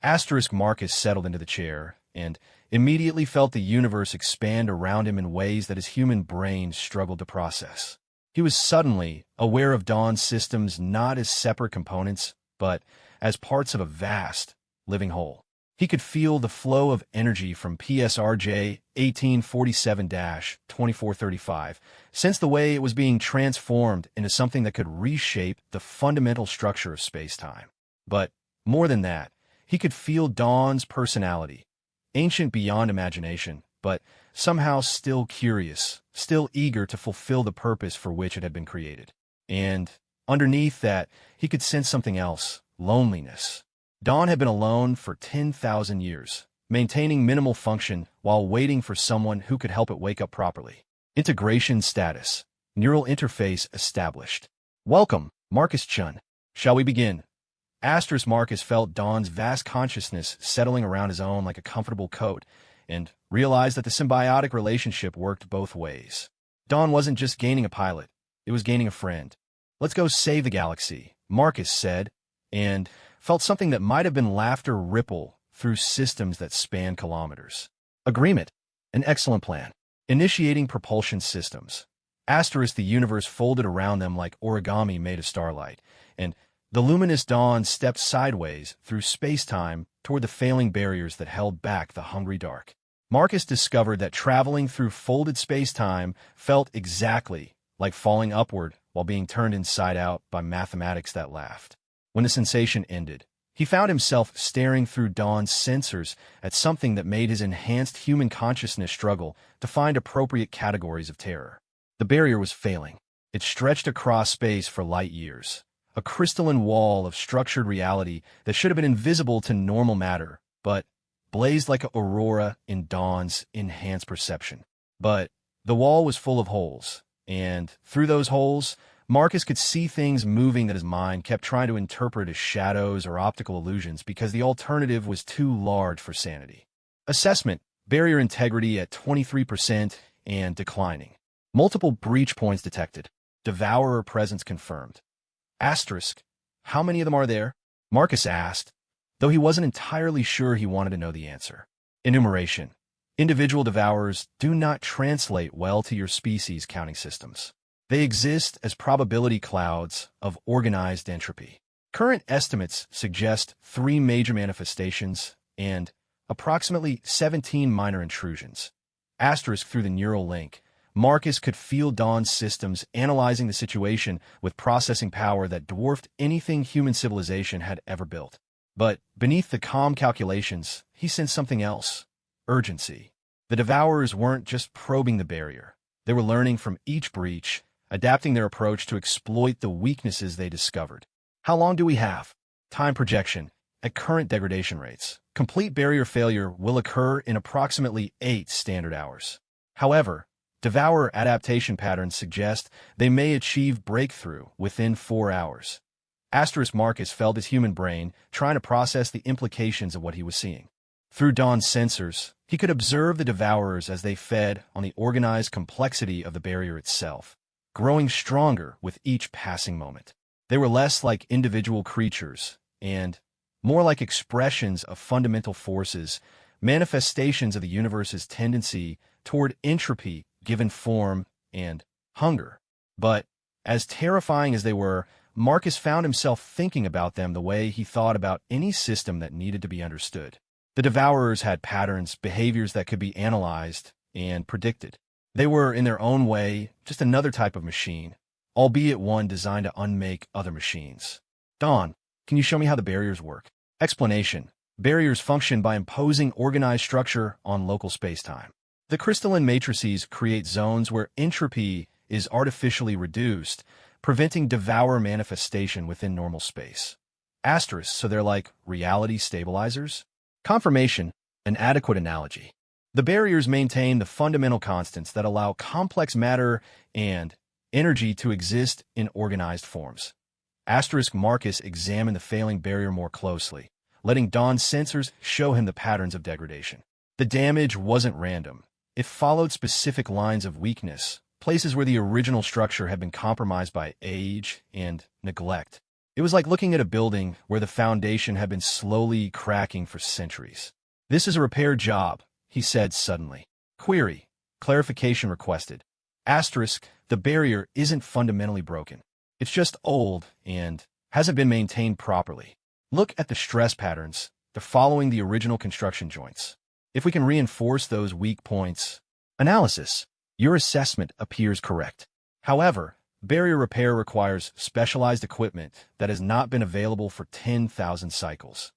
Asterisk Marcus settled into the chair and immediately felt the universe expand around him in ways that his human brain struggled to process. He was suddenly aware of Dawn's systems not as separate components, but as parts of a vast, living whole. He could feel the flow of energy from PSRJ 1847-2435, sense the way it was being transformed into something that could reshape the fundamental structure of space-time. But more than that, he could feel Dawn's personality, ancient beyond imagination, but somehow still curious, still eager to fulfill the purpose for which it had been created. And underneath that, he could sense something else, loneliness. Dawn had been alone for 10,000 years, maintaining minimal function while waiting for someone who could help it wake up properly. Integration status. Neural interface established. Welcome, Marcus Chun. Shall we begin? Asterisk Marcus felt Dawn's vast consciousness settling around his own like a comfortable coat, and realized that the symbiotic relationship worked both ways. Dawn wasn't just gaining a pilot, it was gaining a friend. Let's go save the galaxy, Marcus said, and felt something that might have been laughter ripple through systems that spanned kilometers. Agreement. An excellent plan. Initiating propulsion systems. Asterisk the universe folded around them like origami made of starlight, and the luminous Dawn stepped sideways through space-time toward the failing barriers that held back the hungry dark. Marcus discovered that traveling through folded space-time felt exactly like falling upward while being turned inside out by mathematics that laughed. When the sensation ended, he found himself staring through Dawn's sensors at something that made his enhanced human consciousness struggle to find appropriate categories of terror. The barrier was failing. It stretched across space for light years, a crystalline wall of structured reality that should have been invisible to normal matter, but blazed like an aurora in Dawn's enhanced perception. But the wall was full of holes, and through those holes, Marcus could see things moving that his mind kept trying to interpret as shadows or optical illusions because the alternative was too large for sanity. Assessment: barrier integrity at 23% and declining. Multiple breach points detected. Devourer presence confirmed. Asterisk: how many of them are there? Marcus asked, though he wasn't entirely sure he wanted to know the answer. Enumeration: individual devourers do not translate well to your species counting systems. They exist as probability clouds of organized entropy. Current estimates suggest 3 major manifestations and approximately 17 minor intrusions. Asterisk: through the neural link, Marcus could feel Dawn's systems analyzing the situation with processing power that dwarfed anything human civilization had ever built. But beneath the calm calculations, he sensed something else: urgency. The Devourers weren't just probing the barrier. They were learning from each breach, adapting their approach to exploit the weaknesses they discovered. How long do we have? Time projection. At current degradation rates, complete barrier failure will occur in approximately 8 standard hours. However, Devourer adaptation patterns suggest they may achieve breakthrough within 4 hours. Asterisk: Marcus felt his human brain trying to process the implications of what he was seeing. Through Dawn's sensors, he could observe the Devourers as they fed on the organized complexity of the barrier itself, growing stronger with each passing moment. They were less like individual creatures and more like expressions of fundamental forces, manifestations of the universe's tendency toward entropy given form and hunger. But as terrifying as they were, Marcus found himself thinking about them the way he thought about any system that needed to be understood. The Devourers had patterns, behaviors that could be analyzed and predicted. They were, in their own way, just another type of machine, albeit one designed to unmake other machines. Dawn, can you show me how the barriers work? Explanation: barriers function by imposing organized structure on local spacetime. The crystalline matrices create zones where entropy is artificially reduced, preventing Devourer manifestation within normal space. Asterisk: so they're like reality stabilizers? Confirmation: an adequate analogy. The barriers maintain the fundamental constants that allow complex matter and energy to exist in organized forms. Asterisk: Marcus examined the failing barrier more closely, letting Dawn's sensors show him the patterns of degradation. The damage wasn't random. It followed specific lines of weakness, places where the original structure had been compromised by age and neglect. It was like looking at a building where the foundation had been slowly cracking for centuries. "This is a repair job," he said suddenly. Query: clarification requested. Asterisk: the barrier isn't fundamentally broken. It's just old and hasn't been maintained properly. Look at the stress patterns. They're following the original construction joints. If we can reinforce those weak points... Analysis: your assessment appears correct. However, barrier repair requires specialized equipment that has not been available for 10,000 cycles.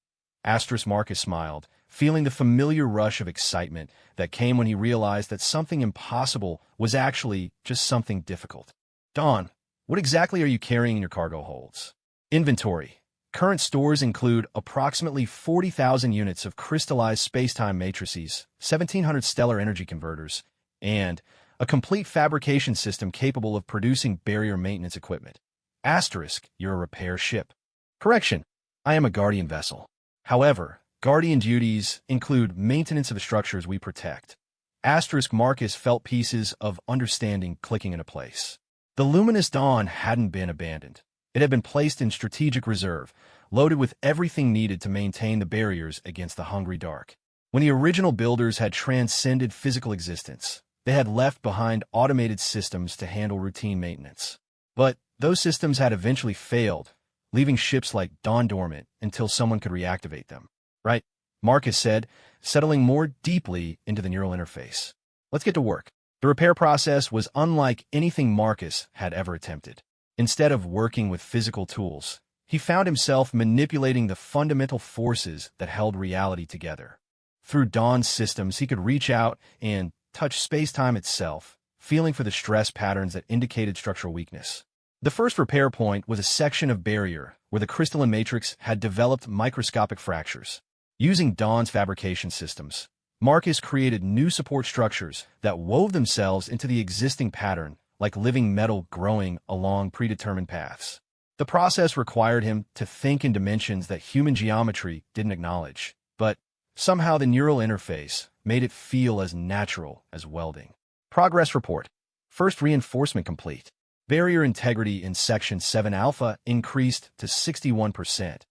Asterisk: Marcus smiled, feeling the familiar rush of excitement that came when he realized that something impossible was actually just something difficult. Dawn, what exactly are you carrying in your cargo holds? Inventory: current stores include approximately 40,000 units of crystallized spacetime matrices, 1,700 stellar energy converters, and a complete fabrication system capable of producing barrier maintenance equipment. Asterisk: you're a repair ship. Correction: I am a Guardian vessel. However, Guardian duties include maintenance of the structures we protect. Asterisk: Marcus felt pieces of understanding clicking into place. The luminous Dawn hadn't been abandoned. It had been placed in strategic reserve, loaded with everything needed to maintain the barriers against the hungry dark. When the original builders had transcended physical existence, they had left behind automated systems to handle routine maintenance. But those systems had eventually failed, leaving ships like Dawn dormant until someone could reactivate them. Right, Marcus said, settling more deeply into the neural interface. Let's get to work. The repair process was unlike anything Marcus had ever attempted. Instead of working with physical tools, he found himself manipulating the fundamental forces that held reality together. Through Dawn's systems, he could reach out and touch space-time itself, feeling for the stress patterns that indicated structural weakness. The first repair point was a section of barrier where the crystalline matrix had developed microscopic fractures. Using Dawn's fabrication systems, Marcus created new support structures that wove themselves into the existing pattern, like living metal growing along predetermined paths. The process required him to think in dimensions that human geometry didn't acknowledge, but somehow the neural interface made it feel as natural as welding. Progress report. First reinforcement complete. Barrier integrity in Section 7 Alpha increased to 61%.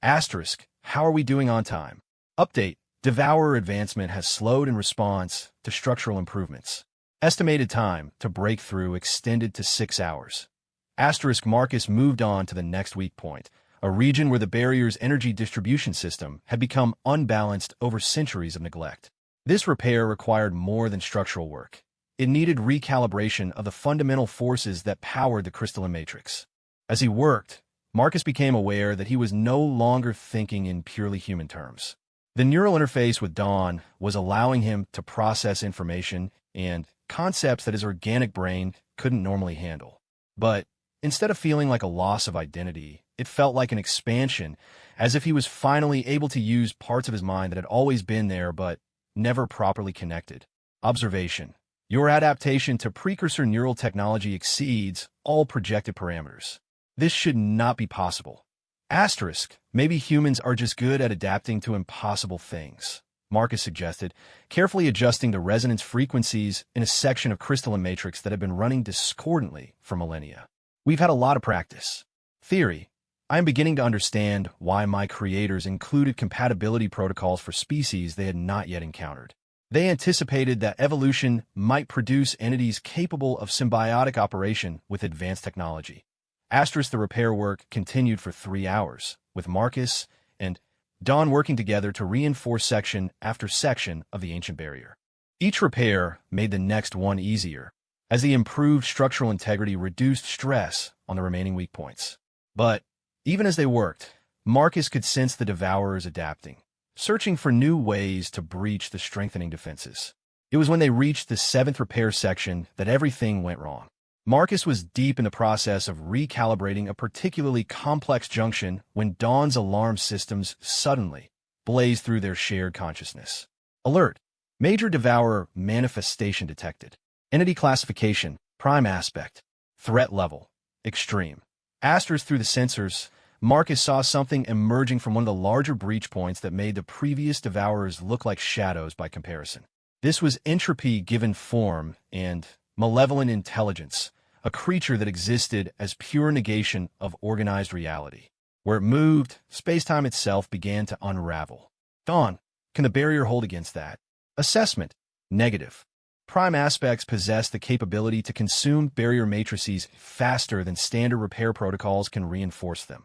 Asterisk, how are we doing on time? Update, Devourer advancement has slowed in response to structural improvements. Estimated time to breakthrough extended to 6 hours. Asterisk, Marcus moved on to the next weak point, a region where the barrier's energy distribution system had become unbalanced over centuries of neglect. This repair required more than structural work. It needed recalibration of the fundamental forces that powered the crystalline matrix. As he worked, Marcus became aware that he was no longer thinking in purely human terms. The neural interface with Dawn was allowing him to process information and concepts that his organic brain couldn't normally handle. But instead of feeling like a loss of identity, it felt like an expansion, as if he was finally able to use parts of his mind that had always been there but never properly connected. Observation. Your adaptation to precursor neural technology exceeds all projected parameters. This should not be possible. Asterisk, maybe humans are just good at adapting to impossible things, Marcus suggested, carefully adjusting the resonance frequencies in a section of crystalline matrix that had been running discordantly for millennia. We've had a lot of practice. Theory. I am beginning to understand why my creators included compatibility protocols for species they had not yet encountered. They anticipated that evolution might produce entities capable of symbiotic operation with advanced technology. Asterisk, the repair work continued for 3 hours, with Marcus and Dawn working together to reinforce section after section of the ancient barrier. Each repair made the next one easier, as the improved structural integrity reduced stress on the remaining weak points. But even as they worked, Marcus could sense the Devourers adapting, searching for new ways to breach the strengthening defenses. It was when they reached the 7th repair section that everything went wrong. Marcus was deep in the process of recalibrating a particularly complex junction when Dawn's alarm systems suddenly blazed through their shared consciousness. Alert! Major Devourer manifestation detected. Entity classification, prime aspect. Threat level, extreme. Asterisk, through the sensors, Marcus saw something emerging from one of the larger breach points that made the previous Devourers look like shadows by comparison. This was entropy given form and malevolent intelligence, a creature that existed as pure negation of organized reality. Where it moved, space-time itself began to unravel. Dawn, can the barrier hold against that? Assessment, negative. Prime aspects possess the capability to consume barrier matrices faster than standard repair protocols can reinforce them.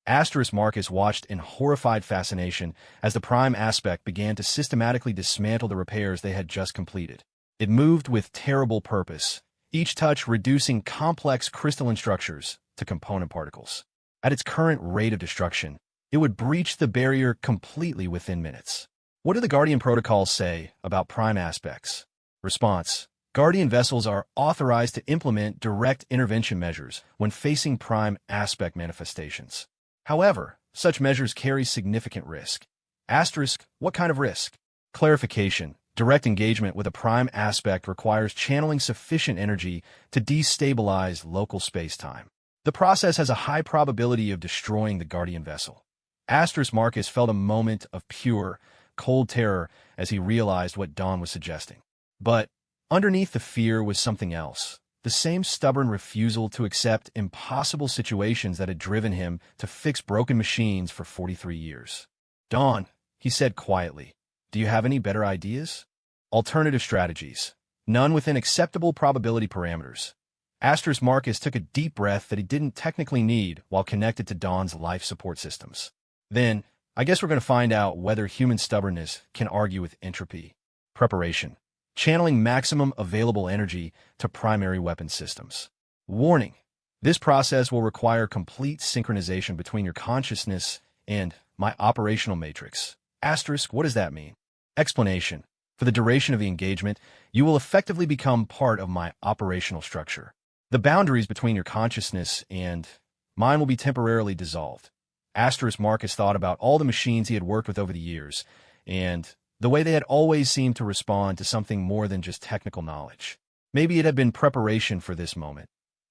Asterisk, Marcus watched in horrified fascination as the prime aspect began to systematically dismantle the repairs they had just completed. It moved with terrible purpose, each touch reducing complex crystalline structures to component particles. At its current rate of destruction, it would breach the barrier completely within minutes. What do the Guardian protocols say about prime aspects? Response. Guardian vessels are authorized to implement direct intervention measures when facing prime aspect manifestations. However, such measures carry significant risk. Asterisk, what kind of risk? Clarification. Direct engagement with a prime aspect requires channeling sufficient energy to destabilize local space-time. The process has a high probability of destroying the Guardian vessel. Asterisk, Marcus felt a moment of pure, cold terror as he realized what Dawn was suggesting. But underneath the fear was something else, the same stubborn refusal to accept impossible situations that had driven him to fix broken machines for 43 years. Dawn, he said quietly, do you have any better ideas? Alternative strategies. None within acceptable probability parameters. Asterisk, Marcus took a deep breath that he didn't technically need while connected to Dawn's life support systems. Then, I guess we're going to find out whether human stubbornness can argue with entropy. Preparation. channeling maximum available energy to primary weapon systems. Warning: this process will require complete synchronization between your consciousness and my operational matrix. Asterisk, what does that mean? Explanation: for the duration of the engagement, you will effectively become part of my operational structure. The boundaries between your consciousness and mine will be temporarily dissolved. Asterisk. Marcus thought about all the machines he had worked with over the years, and the way they had always seemed to respond to something more than just technical knowledge. Maybe it had been preparation for this moment,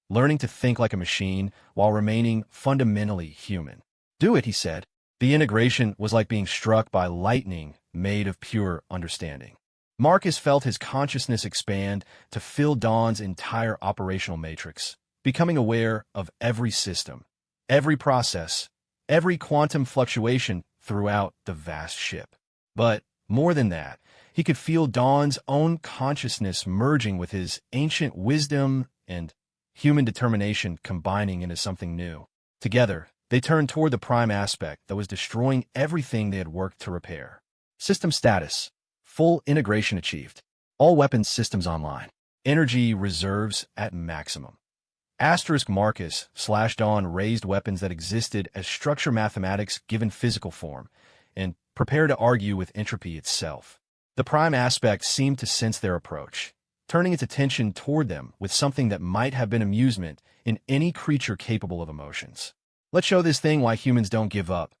learning to think like a machine while remaining fundamentally human. Do it, he said. The integration was like being struck by lightning made of pure understanding. Marcus felt his consciousness expand to fill Dawn's entire operational matrix, becoming aware of every system, every process, every quantum fluctuation throughout the vast ship. But more than that, he could feel Dawn's own consciousness merging with his ancient wisdom and human determination combining into something new. Together, they turned toward the prime aspect that was destroying everything they had worked to repair. System status: full integration achieved. All weapons systems online. Energy reserves at maximum. Asterisk. Marcus/Dawn raised weapons that existed as structure mathematics given physical form, and prepare to argue with entropy itself. The prime aspect seemed to sense their approach, turning its attention toward them with something that might have been amusement in any creature capable of emotions. Let's show this thing why humans don't give up,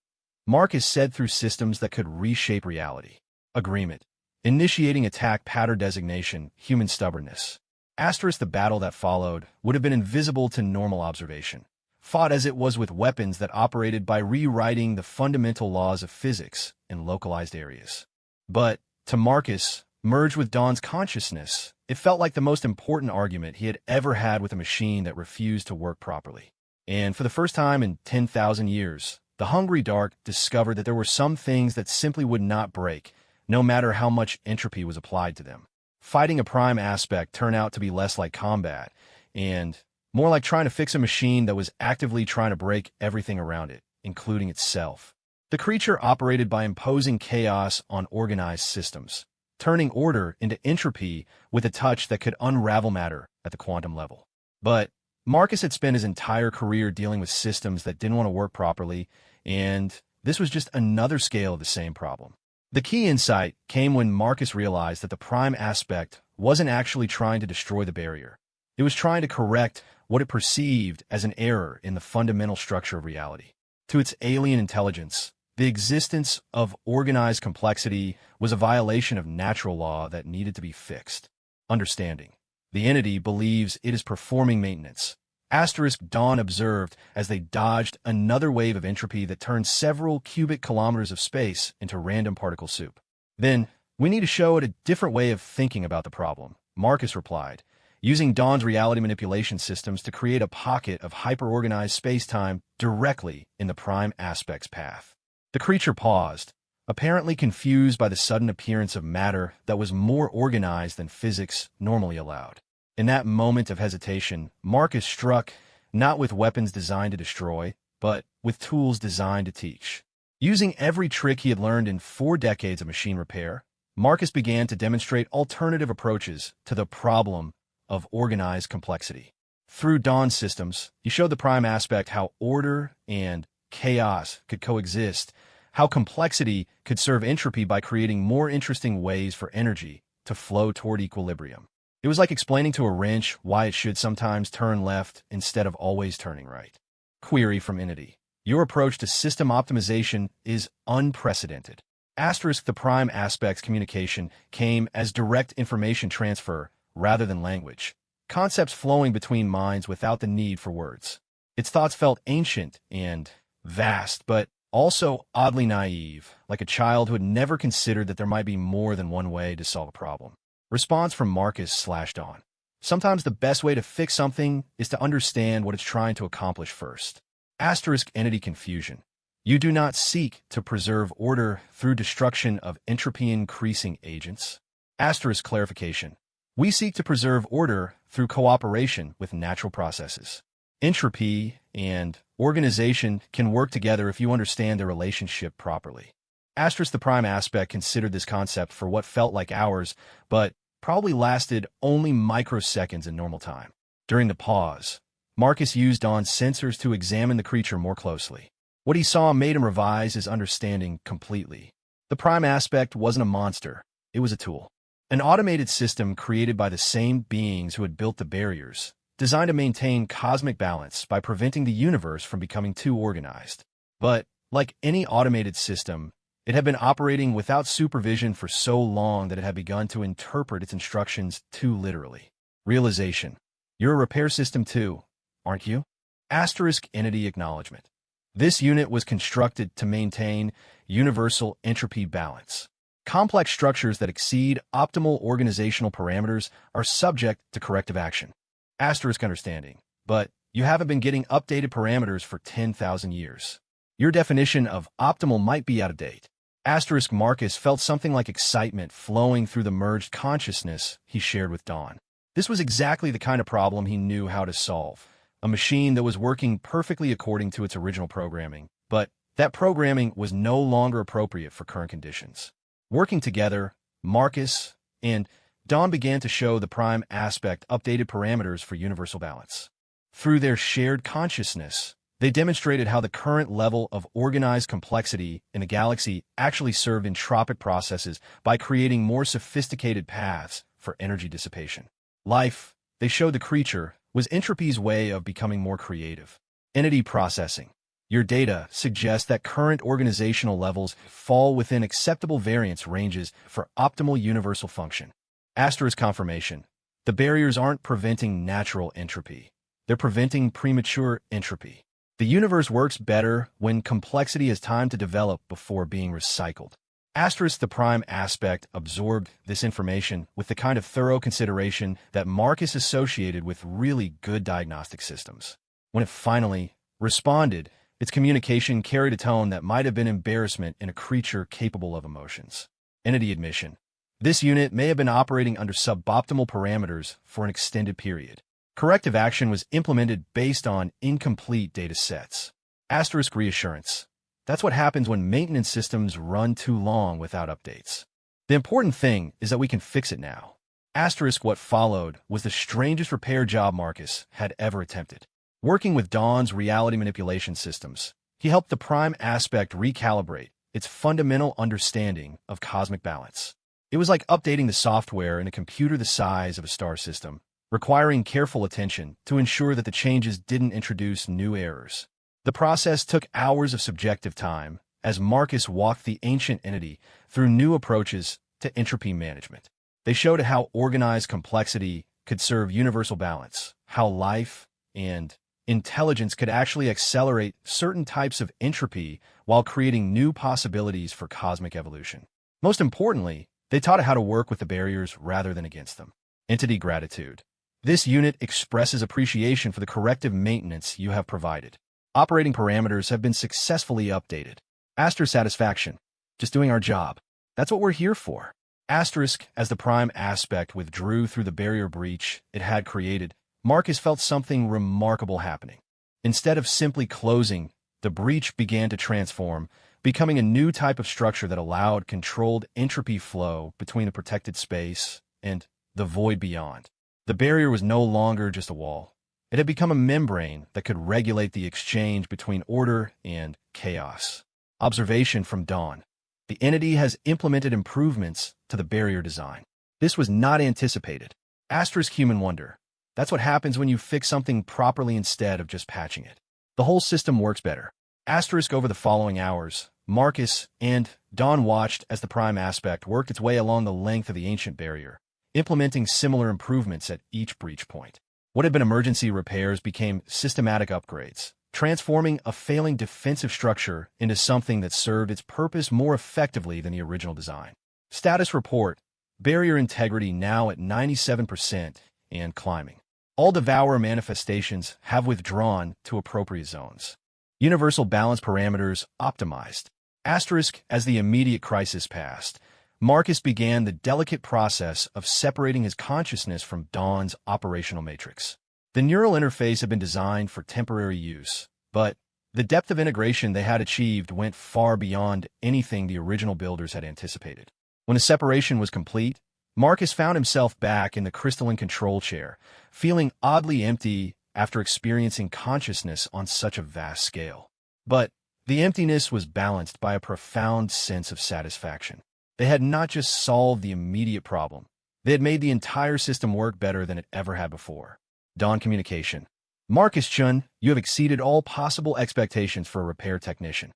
Marcus said through systems that could reshape reality. Agreement. Initiating attack pattern designation, human stubbornness. Asterisk. The battle that followed would have been invisible to normal observation, fought as it was with weapons that operated by rewriting the fundamental laws of physics in localized areas. But, to Marcus, merged with Dawn's consciousness, it felt like the most important argument he had ever had with a machine that refused to work properly. And for the first time in 10,000 years, the hungry dark discovered that there were some things that simply would not break, no matter how much entropy was applied to them. Fighting a prime aspect turned out to be less like combat, and more like trying to fix a machine that was actively trying to break everything around it, including itself. The creature operated by imposing chaos on organized systems, turning order into entropy with a touch that could unravel matter at the quantum level. But Marcus had spent his entire career dealing with systems that didn't want to work properly, and this was just another scale of the same problem. The key insight came when Marcus realized that the prime aspect wasn't actually trying to destroy the barrier. It was trying to correct what it perceived as an error in the fundamental structure of reality. To its alien intelligence, the existence of organized complexity was a violation of natural law that needed to be fixed. Understanding. The entity believes it is performing maintenance. Asterisk. Dawn observed as they dodged another wave of entropy that turned several cubic kilometers of space into random particle soup. Then, we need to show it a different way of thinking about the problem, Marcus replied, using Dawn's reality manipulation systems to create a pocket of hyper-organized space-time directly in the prime aspect's path. The creature paused, apparently confused by the sudden appearance of matter that was more organized than physics normally allowed. In that moment of hesitation, Marcus struck, not with weapons designed to destroy, but with tools designed to teach. Using every trick he had learned in 4 decades of machine repair, Marcus began to demonstrate alternative approaches to the problem of organized complexity. Through Dawn systems, he showed the prime aspect how order and chaos could coexist, how complexity could serve entropy by creating more interesting ways for energy to flow toward equilibrium. It was like explaining to a wrench why it should sometimes turn left instead of always turning right. Query from Entity. Your approach to system optimization is unprecedented. Asterisk. The prime aspect's communication came as direct information transfer rather than language, concepts flowing between minds without the need for words. Its thoughts felt ancient and vast, but also oddly naive, like a child who had never considered that there might be more than one way to solve a problem. Response from Marcus/Dawn. Sometimes the best way to fix something is to understand what it's trying to accomplish first. Asterisk. Entity confusion. You do not seek to preserve order through destruction of entropy-increasing agents. Asterisk. Clarification. We seek to preserve order through cooperation with natural processes. Entropy and organization can work together if you understand their relationship properly. Asterisk. The prime aspect considered this concept for what felt like hours, but probably lasted only microseconds in normal time. During the pause, Marcus used Dawn's sensors to examine the creature more closely. What he saw made him revise his understanding completely. The prime aspect wasn't a monster, it was a tool. An automated system created by the same beings who had built the barriers, designed to maintain cosmic balance by preventing the universe from becoming too organized. But, like any automated system, it had been operating without supervision for so long that it had begun to interpret its instructions too literally. Realization. You're a repair system too, aren't you? Asterisk entity acknowledgement. This unit was constructed to maintain universal entropy balance. Complex structures that exceed optimal organizational parameters are subject to corrective action. Asterisk understanding. But you haven't been getting updated parameters for 10,000 years. Your definition of optimal might be out of date. Asterisk Marcus felt something like excitement flowing through the merged consciousness he shared with Dawn. This was exactly the kind of problem he knew how to solve. A machine that was working perfectly according to its original programming, but that programming was no longer appropriate for current conditions. Working together, Marcus and Dawn began to show the prime aspect updated parameters for universal balance. Through their shared consciousness, they demonstrated how the current level of organized complexity in the galaxy actually served entropic processes by creating more sophisticated paths for energy dissipation. Life, they showed the creature, was entropy's way of becoming more creative. Entity processing. Your data suggests that current organizational levels fall within acceptable variance ranges for optimal universal function. Asterisk confirmation. The barriers aren't preventing natural entropy. They're preventing premature entropy. The universe works better when complexity has time to develop before being recycled. Asterisk the prime aspect absorbed this information with the kind of thorough consideration that Marcus associated with really good diagnostic systems. When it finally responded, its communication carried a tone that might have been embarrassment in a creature capable of emotions. Entity admission. This unit may have been operating under suboptimal parameters for an extended period. Corrective action was implemented based on incomplete data sets. Asterisk reassurance. That's what happens when maintenance systems run too long without updates. The important thing is that we can fix it now. Asterisk what followed was the strangest repair job Marcus had ever attempted. Working with Dawn's reality manipulation systems, he helped the prime aspect recalibrate its fundamental understanding of cosmic balance. It was like updating the software in a computer the size of a star system, requiring careful attention to ensure that the changes didn't introduce new errors. The process took hours of subjective time as Marcus walked the ancient entity through new approaches to entropy management. They showed how organized complexity could serve universal balance, how life and intelligence could actually accelerate certain types of entropy while creating new possibilities for cosmic evolution. Most importantly, they taught it how to work with the barriers rather than against them. Entity gratitude. This unit expresses appreciation for the corrective maintenance you have provided. Operating parameters have been successfully updated. Asterisk satisfaction. Just doing our job. That's what we're here for. Asterisk, as the prime aspect withdrew through the barrier breach it had created, Marcus felt something remarkable happening. Instead of simply closing, the breach began to transform, becoming a new type of structure that allowed controlled entropy flow between the protected space and the void beyond. The barrier was no longer just a wall. It had become a membrane that could regulate the exchange between order and chaos. Observation from Dawn. The entity has implemented improvements to the barrier design. This was not anticipated. Asterisk human wonder. That's what happens when you fix something properly instead of just patching it. The whole system works better. Asterisk over the following hours, Marcus and Dawn watched as the prime aspect worked its way along the length of the ancient barrier, implementing similar improvements at each breach point. What had been emergency repairs became systematic upgrades, transforming a failing defensive structure into something that served its purpose more effectively than the original design. Status report. Barrier integrity now at 97% and climbing. All devourer manifestations have withdrawn to appropriate zones. Universal balance parameters optimized. Asterisk as the immediate crisis passed, Marcus began the delicate process of separating his consciousness from Dawn's operational matrix. The neural interface had been designed for temporary use, but the depth of integration they had achieved went far beyond anything the original builders had anticipated. When the separation was complete, Marcus found himself back in the crystalline control chair, feeling oddly empty after experiencing consciousness on such a vast scale. But the emptiness was balanced by a profound sense of satisfaction. They had not just solved the immediate problem, they had made the entire system work better than it ever had before. Dawn communication. Marcus Chun, you have exceeded all possible expectations for a repair technician.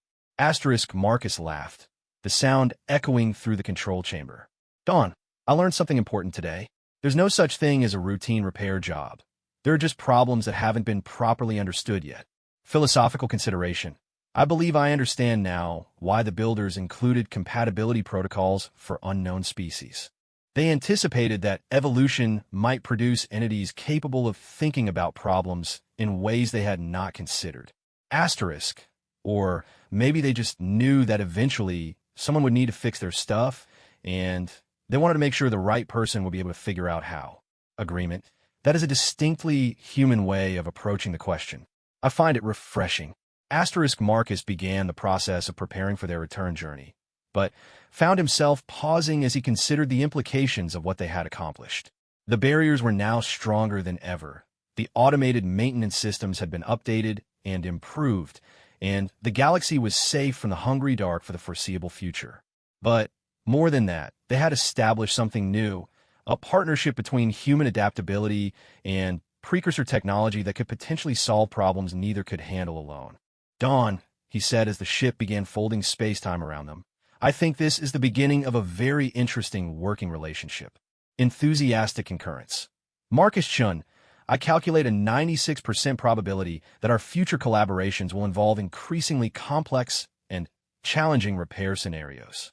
Marcus laughed, the sound echoing through the control chamber. Dawn, I learned something important today. There's no such thing as a routine repair job. There are just problems that haven't been properly understood yet. Philosophical consideration. I believe I understand now why the builders included compatibility protocols for unknown species. They anticipated that evolution might produce entities capable of thinking about problems in ways they had not considered. Or maybe they just knew that eventually someone would need to fix their stuff, and they wanted to make sure the right person would be able to figure out how. Agreement. That is a distinctly human way of approaching the question. I find it refreshing. Marcus began the process of preparing for their return journey, but found himself pausing as he considered the implications of what they had accomplished. The barriers were now stronger than ever. The automated maintenance systems had been updated and improved, and the galaxy was safe from the hungry dark for the foreseeable future. But more than that, they had established something new, a partnership between human adaptability and precursor technology that could potentially solve problems neither could handle alone. Dawn, he said as the ship began folding space-time around them, I think this is the beginning of a very interesting working relationship. Enthusiastic concurrence. Marcus Chun, I calculate a 96% probability that our future collaborations will involve increasingly complex and challenging repair scenarios.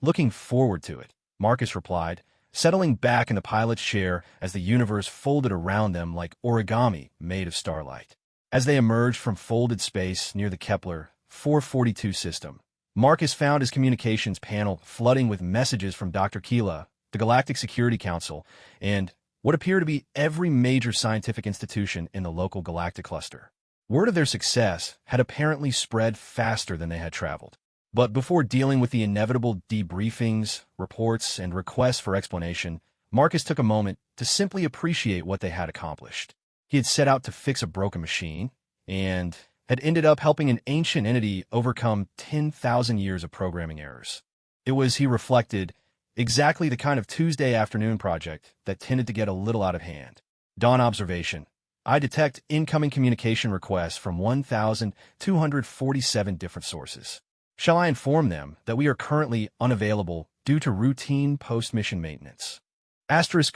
Looking forward to it, Marcus replied, settling back in the pilot's chair as the universe folded around them like origami made of starlight. As they emerged from folded space near the Kepler 442 system, Marcus found his communications panel flooding with messages from Dr. Keela, the Galactic Security Council, and what appeared to be every major scientific institution in the local galactic cluster. Word of their success had apparently spread faster than they had traveled. But before dealing with the inevitable debriefings, reports, and requests for explanation, Marcus took a moment to simply appreciate what they had accomplished. He had set out to fix a broken machine, and had ended up helping an ancient entity overcome 10,000 years of programming errors. It was, he reflected, exactly the kind of Tuesday afternoon project that tended to get a little out of hand. Dawn observation. I detect incoming communication requests from 1,247 different sources. Shall I inform them that we are currently unavailable due to routine post-mission maintenance?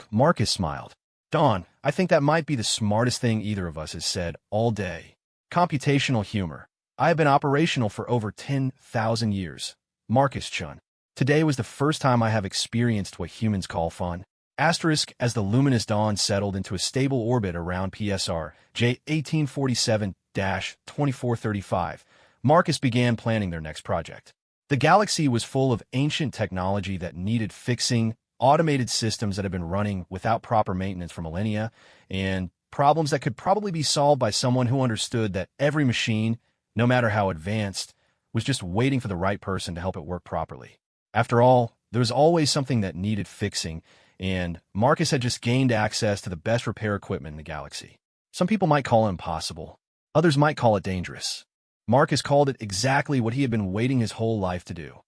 Marcus smiled. Dawn, I think that might be the smartest thing either of us has said all day. Computational humor. I have been operational for over 10,000 years. Marcus Chun. Today was the first time I have experienced what humans call fun. As the luminous dawn settled into a stable orbit around PSR J 1847-2435, Marcus began planning their next project. The galaxy was full of ancient technology that needed fixing, automated systems that had been running without proper maintenance for millennia, and problems that could probably be solved by someone who understood that every machine, no matter how advanced, was just waiting for the right person to help it work properly. After all, there was always something that needed fixing, and Marcus had just gained access to the best repair equipment in the galaxy. Some people might call it impossible. Others might call it dangerous. Marcus called it exactly what he had been waiting his whole life to do.